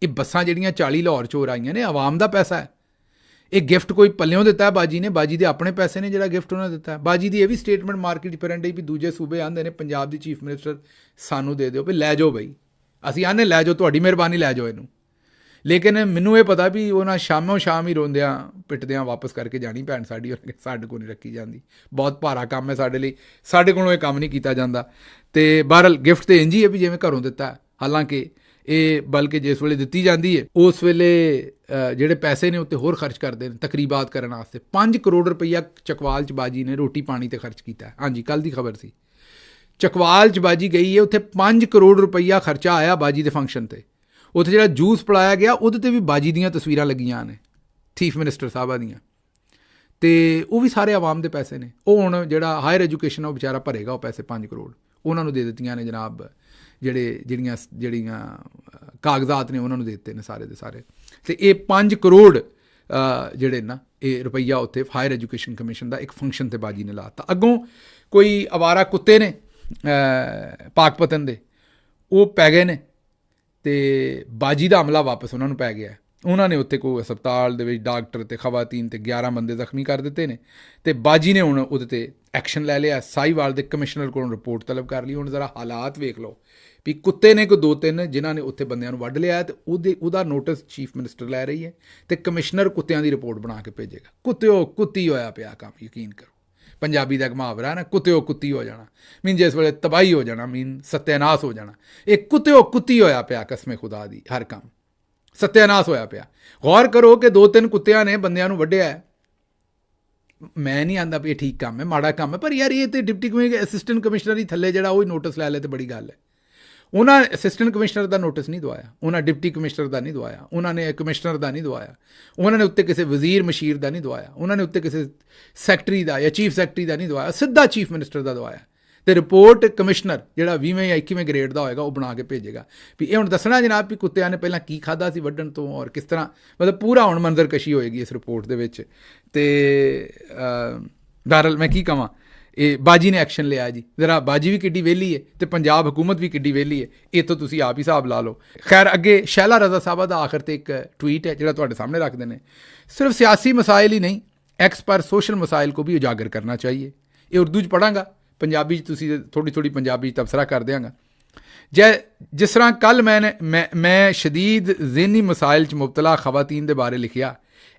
ਇਹ ਬੱਸਾਂ ਜਿਹੜੀਆਂ 40 ਲਾਹੌਰ 'ਚੋਂ ਆਈਆਂ ਨੇ, ਆਵਾਮ ਦਾ ਪੈਸਾ ਹੈ। ਇਹ ਗਿਫਟ ਕੋਈ ਪੱਲਿਓਂ ਦਿੱਤਾ ਹੈ ਬਾਜੀ ਨੇ, ਬਾਜੀ ਦੇ ਆਪਣੇ ਪੈਸੇ ਨੇ ਜਿਹੜਾ ਗਿਫਟ ਉਹਨਾਂ ਨੇ ਦਿੱਤਾ। ਬਾਜੀ ਦੀ ਇਹ ਵੀ ਸਟੇਟਮੈਂਟ ਮਾਰਕੀਟ ਫਿਰਨ ਡਈ ਵੀ ਦੂਜੇ ਸੂਬੇ ਆਉਂਦੇ ਨੇ ਪੰਜਾਬ ਦੀ ਚੀਫ ਮਿਨਿਸਟਰ ਸਾਨੂੰ ਦੇ ਦਿਓ, ਵੀ ਲੈ ਜਾਓ ਬਈ, ਅਸੀਂ ਆਨੇ ਲੈ ਜਾਓ, ਤੁਹਾਡੀ ਮਿਹਰਬਾਨੀ ਲੈ ਜਾਓ ਇਹਨੂੰ। ਲੇਕਿਨ ਮੈਨੂੰ ਇਹ ਪਤਾ ਵੀ ਉਹਨਾਂ ਸ਼ਾਮੋਂ ਸ਼ਾਮ ਹੀ ਰੋਂਦਿਆਂ ਪਿੱਟਦਿਆਂ ਵਾਪਸ ਕਰਕੇ ਜਾਣੀ ਭੈਣ ਸਾਡੀ, ਸਾਡੇ ਕੋਲ ਨਹੀਂ ਰੱਖੀ ਜਾਂਦੀ। ਬਹੁਤ ਭਾਰਾ ਕੰਮ ਹੈ ਸਾਡੇ ਲਈ, ਸਾਡੇ ਕੋਲੋਂ ਇਹ ਕੰਮ ਨਹੀਂ ਕੀਤਾ ਜਾਂਦਾ। ਅਤੇ ਬਹਰਹਾਲ ਗਿਫਟ ਤਾਂ ਇੰਝ ਹੀ ਹੈ ਵੀ ਜਿਵੇਂ ਘਰੋਂ ਦਿੱਤਾ। ਹਾਲਾਂਕਿ ਇਹ ਬਲਕਿ ਜਿਸ ਵੇਲੇ ਦਿੱਤੀ ਜਾਂਦੀ ਹੈ ਉਸ ਵੇਲੇ ਜਿਹੜੇ ਪੈਸੇ ਨੇ ਉੱਤੇ ਹੋਰ ਖਰਚ ਕਰਦੇ ਨੇ ਤਕਰੀਬਾਤ ਕਰਨ ਵਾਸਤੇ। 5 ਕਰੋੜ ਰੁਪਈਆ ਚਕਵਾਲ 'ਚ ਬਾਜੀ ਨੇ ਰੋਟੀ ਪਾਣੀ 'ਤੇ ਖਰਚ ਕੀਤਾ। ਹਾਂਜੀ, ਕੱਲ੍ਹ ਦੀ ਖਬਰ ਸੀ। ਚਕਵਾਲ 'ਚ ਬਾਜੀ ਗਈ ਹੈ, ਉੱਥੇ 5 ਕਰੋੜ ਰੁਪਈਆ ਖਰਚਾ ਆਇਆ ਬਾਜੀ ਦੇ ਫੰਕਸ਼ਨ 'ਤੇ। ਉੱਥੇ ਜਿਹੜਾ ਜੂਸ ਪਿਲਾਇਆ ਗਿਆ ਉਹਦੇ 'ਤੇ ਵੀ ਬਾਜੀ ਦੀਆਂ ਤਸਵੀਰਾਂ ਲੱਗੀਆਂ ਨੇ ਚੀਫ ਮਿਨਿਸਟਰ ਸਾਹਿਬਾਂ ਦੀਆਂ, ਅਤੇ ਉਹ ਵੀ ਸਾਰੇ ਆਵਾਮ ਦੇ ਪੈਸੇ ਨੇ। ਉਹ ਹੁਣ ਜਿਹੜਾ ਹਾਇਰ ਐਜੂਕੇਸ਼ਨ ਉਹ ਵਿਚਾਰਾ ਭਰੇਗਾ ਉਹ ਪੈਸੇ 5 ਕਰੋੜ ਉਹਨਾਂ ਨੂੰ ਦੇ ਦਿੱਤੀਆਂ ਨੇ ਜਨਾਬ। ਜਿਹੜੀਆਂ ਕਾਗਜ਼ਾਤ ਨੇ ਉਹਨਾਂ ਨੂੰ ਦੇ ਦਿੱਤੇ ਨੇ ਸਾਰੇ ਦੇ ਸਾਰੇ। ਅਤੇ ਇਹ 5 ਕਰੋੜ ਜਿਹੜੇ ਨਾ ਇਹ ਰੁਪਈਆ ਉੱਥੇ ਹਾਇਰ ਐਜੂਕੇਸ਼ਨ ਕਮਿਸ਼ਨ ਦਾ ਇੱਕ ਫੰਕਸ਼ਨ 'ਤੇ ਬਾਜੀ ਨੇ ਲਾ ਦਿੱਤਾ। ਅੱਗੋਂ ਕੋਈ ਅਵਾਰਾ ਕੁੱਤੇ ਨੇ ਪਾਕਪਤਨ ਦੇ, ਉਹ ਪੈ ਗਏ ਨੇ ਅਤੇ ਬਾਜੀ ਦਾ ਹਮਲਾ ਵਾਪਸ ਉਹਨਾਂ ਨੂੰ ਪੈ ਗਿਆ। ਉਹਨਾਂ ਨੇ ਉੱਥੇ ਕੋਈ ਹਸਪਤਾਲ ਦੇ ਵਿੱਚ ਡਾਕਟਰ ਅਤੇ ਖਵਾਤੀਨ ਅਤੇ 11 ਬੰਦੇ ਜ਼ਖਮੀ ਕਰ ਦਿੱਤੇ ਨੇ, ਅਤੇ ਬਾਜੀ ਨੇ ਹੁਣ ਉਹਦੇ 'ਤੇ ਐਕਸ਼ਨ ਲੈ ਲਿਆ। ਸਾਹੀਵਾਲ ਦੇ ਕਮਿਸ਼ਨਰ ਕੋਲੋਂ ਰਿਪੋਰਟ ਤਲਬ ਕਰ ਲਈ। ਹੁਣ ਜ਼ਰਾ ਹਾਲਾਤ ਵੇਖ ਲਓ ਵੀ ਕੁੱਤੇ ਨੇ ਕੋਈ 2-3 ਜਿਨ੍ਹਾਂ ਨੇ ਉੱਥੇ ਬੰਦਿਆਂ ਨੂੰ ਵੱਢ ਲਿਆ, ਅਤੇ ਉਹਦਾ ਨੋਟਿਸ ਚੀਫ ਮਿਨਿਸਟਰ ਲੈ ਰਹੀ ਹੈ, ਅਤੇ ਕਮਿਸ਼ਨਰ ਕੁੱਤਿਆਂ ਦੀ ਰਿਪੋਰਟ ਬਣਾ ਕੇ ਭੇਜੇਗਾ। ਕੁੱਤੀ ਹੋਇਆ ਪਿਆ ਕੰਮ, ਯਕੀਨ ਕਰੋ। ਪੰਜਾਬੀ ਦਾ ਇੱਕ ਮੁਹਾਵਰਾ ਨਾ, ਕੁੱਤੀ ਹੋ ਜਾਣਾ ਮੀਨ ਜਿਸ ਵੇਲੇ ਤਬਾਹੀ ਹੋ ਜਾਣਾ, ਮੀਨ ਸਤਿਆਨਾਸ਼ ਹੋ ਜਾਣਾ। ਇਹ ਕੁੱਤੀ ਹੋਇਆ ਪਿਆ ਕਸਮੇ ਖੁਦਾ ਦੀ, ਹਰ ਕੰਮ ਸਤਿਆਨਾਸ਼ ਹੋਇਆ ਪਿਆ। ਗੌਰ ਕਰੋ ਕਿ 2-3 ਕੁੱਤਿਆਂ ਨੇ ਬੰਦਿਆਂ ਨੂੰ ਵੱਢਿਆ। ਮੈਂ ਨਹੀਂ ਆਂਦਾ ਵੀ ਇਹ ਠੀਕ ਕੰਮ ਹੈ, ਮਾੜਾ ਕੰਮ ਹੈ, ਪਰ ਯਾਰ ਇਹ ਤਾਂ ਡਿਪਟੀ ਅਸਿਸਟੈਂਟ ਕਮਿਸ਼ਨਰ ਹੀ ਥੱਲੇ ਜਿਹੜਾ ਉਹ ਹੀ ਨੋਟਿਸ ਲੈ ਲੈ ਤਾਂ ਬੜੀ ਗੱਲ ਹੈ। ਉਹਨਾਂ ਅਸਿਸਟੈਂਟ ਕਮਿਸ਼ਨਰ ਦਾ ਨੋਟਿਸ ਨਹੀਂ ਦਵਾਇਆ, ਉਹਨਾਂ ਡਿਪਟੀ ਕਮਿਸ਼ਨਰ ਦਾ ਨਹੀਂ ਦਵਾਇਆ, ਉਹਨਾਂ ਨੇ ਕਮਿਸ਼ਨਰ ਦਾ ਨਹੀਂ ਦਵਾਇਆ, ਉਹਨਾਂ ਨੇ ਉੱਤੇ ਕਿਸੇ ਵਜ਼ੀਰ ਮਸ਼ੀਰ ਦਾ ਨਹੀਂ ਦਵਾਇਆ, ਉਹਨਾਂ ਨੇ ਉੱਤੇ ਕਿਸੇ ਸੈਕਟਰੀ ਦਾ ਜਾਂ ਚੀਫ ਸੈਕਟਰੀ ਦਾ ਨਹੀਂ ਦਵਾਇਆ, ਸਿੱਧਾ ਚੀਫ ਮਿਨਿਸਟਰ ਦਾ ਦਵਾਇਆ। ਅਤੇ ਰਿਪੋਰਟ ਕਮਿਸ਼ਨਰ ਜਿਹੜਾ 20ਵੇਂ ਜਾਂ 21ਵੇਂ ਗ੍ਰੇਡ ਦਾ ਹੋਏਗਾ ਉਹ ਬਣਾ ਕੇ ਭੇਜੇਗਾ ਵੀ ਇਹ ਹੁਣ ਦੱਸਣਾ ਜਨਾਬ ਵੀ ਕੁੱਤਿਆਂ ਨੇ ਪਹਿਲਾਂ ਕੀ ਖਾਧਾ ਸੀ ਵੱਢਣ ਤੋਂ ਔਰ ਕਿਸ ਤਰ੍ਹਾਂ, ਮਤਲਬ ਪੂਰਾ ਹੁਣ ਮੰਜ਼ਰਕਸ਼ੀ ਹੋਏਗੀ ਇਸ ਰਿਪੋਰਟ ਦੇ ਵਿੱਚ। ਅਤੇ ਬਹਰਹਾਲ ਮੈਂ ਕੀ ਕਹਾਂ, ਇਹ ਬਾਜੀ ਨੇ ਐਕਸ਼ਨ ਲਿਆ ਜੀ। ਜ਼ਰਾ ਬਾਜੀ ਵੀ ਕਿੱਡੀ ਵਿਹਲੀ ਹੈ ਅਤੇ ਪੰਜਾਬ ਹਕੂਮਤ ਵੀ ਕਿੱਡੀ ਵਿਹਲੀ ਹੈ, ਇਹ ਤੋਂ ਤੁਸੀਂ ਆਪ ਹੀ ਹਿਸਾਬ ਲਾ ਲਓ। ਖੈਰ ਅੱਗੇ ਸ਼ੈਲਾ ਰਜ਼ਾ ਸਾਹਿਬਾ ਦਾ ਆਖਰ 'ਤੇ ਇੱਕ ਟਵੀਟ ਹੈ ਜਿਹੜਾ ਤੁਹਾਡੇ ਸਾਹਮਣੇ ਰੱਖਦੇ ਨੇ। ਸਿਰਫ ਸਿਆਸੀ ਮਸਾਇਲ ਹੀ ਨਹੀਂ, ਐਕਸ ਪਰ ਸੋਸ਼ਲ ਮਸਾਇਲ ਕੋ ਵੀ ਉਜਾਗਰ ਕਰਨਾ ਚਾਹੀਏ। ਇਹ ਉਰਦੂ 'ਚ ਪੜ੍ਹਾਂਗਾ, ਪੰਜਾਬੀ 'ਚ ਤੁਸੀਂ ਥੋੜ੍ਹੀ ਪੰਜਾਬੀ 'ਚ ਤਬਸਰਾ ਕਰ ਦਿਆਂਗਾ। ਜਿਸ ਤਰ੍ਹਾਂ ਕੱਲ੍ਹ ਮੈਂ ਸ਼ਦੀਦ ਜ਼ਿਹਨੀ ਮਸਾਇਲ 'ਚ ਮੁਬਤਲਾ ਖਵਾਤੀਨ ਦੇ ਬਾਰੇ ਲਿਖਿਆ।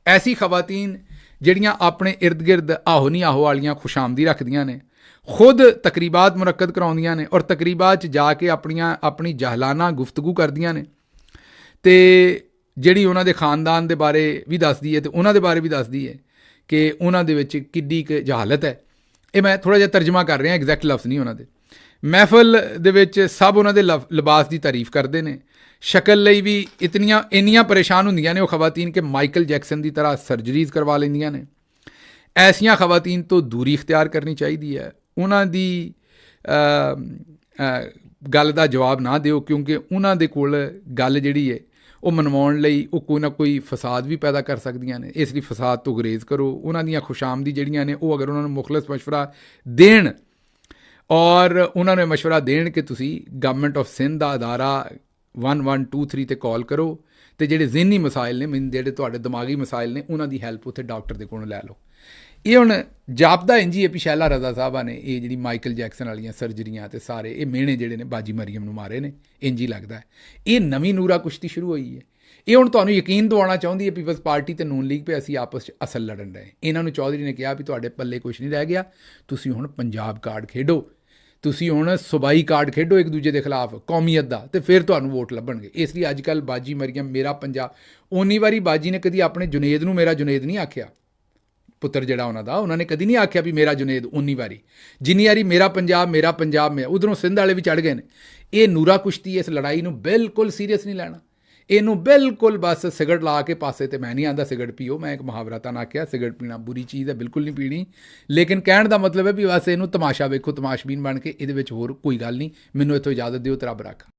ਐਸੀ ਖਵਾਤੀਨ ਜਿਹੜੀਆਂ ਆਪਣੇ ਇਰਦ ਗਿਰਦ ਆਹੋ ਨਹੀਂ ਆਹੋ ਵਾਲੀਆਂ ਖੁਸ਼ਾਮਦੀ ਰੱਖਦੀਆਂ ਨੇ, ਖੁਦ ਤਕਰੀਬਾਤ ਮੁਨੱਕਦ ਕਰਾਉਂਦੀਆਂ ਨੇ ਔਰ ਤਕਰੀਬਾਤ 'ਚ ਜਾ ਕੇ ਆਪਣੀ ਜਹਲਾਨਾ ਗੁਫ਼ਤਗੂ ਕਰਦੀਆਂ ਨੇ, ਅਤੇ ਜਿਹੜੀ ਉਹਨਾਂ ਦੇ ਖਾਨਦਾਨ ਦੇ ਬਾਰੇ ਵੀ ਦੱਸਦੀ ਹੈ ਅਤੇ ਉਹਨਾਂ ਦੇ ਬਾਰੇ ਵੀ ਦੱਸਦੀ ਹੈ ਕਿ ਉਹਨਾਂ ਦੇ ਵਿੱਚ ਕਿੱਡੀ ਕੁ ਜਹਾਲਤ ਹੈ। ਇਹ ਮੈਂ ਥੋੜ੍ਹਾ ਜਿਹਾ ਤਰਜਮਾ ਕਰ ਰਿਹਾ, ਐਗਜ਼ੈਕਟ ਲਫ਼ਜ਼ ਨਹੀਂ ਉਹਨਾਂ ਦੇ। ਮਹਿਫਲ ਦੇ ਵਿੱਚ ਸਭ ਉਹਨਾਂ ਦੇ ਲਿਬਾਸ ਦੀ ਤਾਰੀਫ ਕਰਦੇ ਨੇ। ਸ਼ਕਲ ਲਈ ਵੀ ਇੰਨੀਆਂ ਪਰੇਸ਼ਾਨ ਹੁੰਦੀਆਂ ਨੇ ਉਹ ਖਵਾਤੀਨ ਕਿ ਮਾਈਕਲ ਜੈਕਸਨ ਦੀ ਤਰ੍ਹਾਂ ਸਰਜਰੀਜ਼ ਕਰਵਾ ਲੈਂਦੀਆਂ ਨੇ। ਐਸੀਆਂ ਖਵਾਤੀਨ ਤੋਂ ਦੂਰੀ ਇਖਤਿਆਰ ਕਰਨੀ ਚਾਹੀਦੀ ਹੈ। ਉਹਨਾਂ ਦੀ ਗੱਲ ਦਾ ਜਵਾਬ ਨਾ ਦਿਓ, ਕਿਉਂਕਿ ਉਹਨਾਂ ਦੇ ਕੋਲ ਗੱਲ ਜਿਹੜੀ ਹੈ ਉਹ ਮਨਵਾਉਣ ਲਈ ਉਹ ਕੋਈ ਨਾ ਕੋਈ ਫਸਾਦ ਵੀ ਪੈਦਾ ਕਰ ਸਕਦੀਆਂ ਨੇ। ਇਸ ਲਈ ਫਸਾਦ ਤੋਂ ਗੁਰੇਜ਼ ਕਰੋ। ਉਹਨਾਂ ਦੀਆਂ ਖੁਸ਼ਾਮਦੀ ਜਿਹੜੀਆਂ ਨੇ ਉਹ ਅਗਰ ਉਹਨਾਂ ਨੂੰ ਮੁਖਲਸ ਮਸ਼ਵਰਾ ਦੇਣ ਔਰ ਉਹਨਾਂ ਨੂੰ ਮਸ਼ਵਰਾ ਦੇਣ ਕਿ ਤੁਸੀਂ ਗਵਰਨਮੈਂਟ ਆਫ ਸਿੰਧ ਦਾ ਅਦਾਰਾ 1123 'ਤੇ ਕਾਲ ਕਰੋ, ਅਤੇ ਜਿਹੜੇ ਜ਼ਿਹਨੀ ਮਸਾਇਲ ਨੇ, ਜਿਹੜੇ ਤੁਹਾਡੇ ਦਿਮਾਗੀ ਮਸਾਇਲ ਨੇ, ਉਹਨਾਂ ਦੀ ਹੈਲਪ ਉੱਥੇ ਡਾਕਟਰ ਦੇ ਕੋਲੋਂ ਲੈ ਲਓ। ਇਹ ਹੁਣ ਜਾਪਦਾ ਇੰਝ ਹੀ ਹੈ ਵੀ ਸ਼ੈਲਾ ਰਜ਼ਾ ਸਾਹਿਬਾਂ ਨੇ ਇਹ ਜਿਹੜੀ ਮਾਈਕਲ ਜੈਕਸਨ ਵਾਲੀਆਂ ਸਰਜਰੀਆਂ ਅਤੇ ਸਾਰੇ ਇਹ ਮਿਹਣੇ ਜਿਹੜੇ ਨੇ ਬਾਜੀ ਮਰੀਮ ਨੂੰ ਮਾਰੇ ਨੇ, ਇੰਝ ਹੀ ਲੱਗਦਾ ਹੈ। ਇਹ ਨਵੀਂ ਨੂਰਾ ਕੁਸ਼ਤੀ ਸ਼ੁਰੂ ਹੋਈ ਹੈ। ਇਹ ਹੁਣ ਤੁਹਾਨੂੰ ਯਕੀਨ ਦਿਵਾਉਣਾ ਚਾਹੁੰਦੀ ਹੈ ਪੀਪਲਸ ਪਾਰਟੀ ਅਤੇ ਨੂਨ ਲੀਗ 'ਤੇ ਅਸੀਂ ਆਪਸ 'ਚ ਅਸਲ ਲੜਨ ਰਹੇ। ਇਹਨਾਂ ਨੂੰ ਚੌਧਰੀ ਨੇ ਕਿਹਾ ਵੀ ਤੁਹਾਡੇ ਪੱਲੇ ਕੁਛ ਨਹੀਂ ਰਹਿ ਗਿਆ, ਤੁਸੀਂ ਹੁਣ ਪੰਜਾਬ ਕਾਰਡ ਖੇਡੋ, ਤੁਸੀਂ ਹੁਣ ਸੂਬਾਈ ਕਾਰਡ ਖੇਡੋ ਇੱਕ ਦੂਜੇ ਦੇ ਖਿਲਾਫ, ਕੌਮੀਅਤ ਦਾ, ਅਤੇ ਫਿਰ ਤੁਹਾਨੂੰ ਵੋਟ ਲੱਭਣਗੇ। ਇਸ ਲਈ ਅੱਜ ਕੱਲ੍ਹ ਬਾਜੀ ਮਰੀਮ ਮੇਰਾ ਪੰਜਾਬ, ਉਨੀ ਵਾਰੀ ਬਾਜੀ ਨੇ ਕਦੀ ਆਪਣੇ ਜੁਨੇਦ ਨੂੰ ਮੇਰਾ ਜੁਨੇਦ ਨਹੀਂ ਆਖਿਆ, ਪੁੱਤਰ ਜਿਹੜਾ ਉਹਨਾਂ ਨੇ ਕਦੀ ਨਹੀਂ ਆਖਿਆ ਵੀ ਮੇਰਾ ਜੁਨੇਦ, ਉਨੀ ਵਾਰੀ ਜਿੰਨੀ ਵਾਰੀ ਮੇਰਾ ਪੰਜਾਬ ਮੈਂ ਉਧਰੋਂ ਸਿੰਧ ਵਾਲੇ ਵੀ ਚੜ੍ਹ ਗਏ ਨੇ। ਇਹ ਨੂਰਾ ਕੁਸ਼ਤੀ, ਇਸ ਲੜਾਈ ਨੂੰ ਬਿਲਕੁਲ ਸੀਰੀਅਸ ਨਹੀਂ ਲੈਣਾ, ਇਹਨੂੰ ਬਿਲਕੁਲ ਬਸ ਸਿਗਰਟ ਲਾ ਕੇ ਪਾਸੇ। ਤੇ ਮੈਂ ਨਹੀਂ ਆਂਦਾ ਸਿਗਰਟ ਪੀਓ, ਮੈਂ ਇੱਕ ਮੁਹਾਵਰਾ ਤਾਂ ਨਾ ਕਿਹਾ ਸਿਗਰਟ ਪੀਣਾ ਬੁਰੀ ਚੀਜ਼ ਹੈ, ਬਿਲਕੁਲ ਨਹੀਂ ਪੀਣੀ, ਲੇਕਿਨ ਕਹਿਣ ਦਾ ਮਤਲਬ ਹੈ ਵੀ ਬਸ ਇਹਨੂੰ ਤਮਾਸ਼ਾ ਵੇਖੋ, ਤਮਾਸ਼ਬੀਨ ਬਣ ਕੇ, ਇਹਦੇ ਵਿੱਚ ਹੋਰ ਕੋਈ ਗੱਲ ਨਹੀਂ। ਮੈਨੂੰ ਇੱਥੋਂ ਇਜਾਜ਼ਤ ਦਿਓ ਤੇ ਰੱਬ ਰੱਖਾ।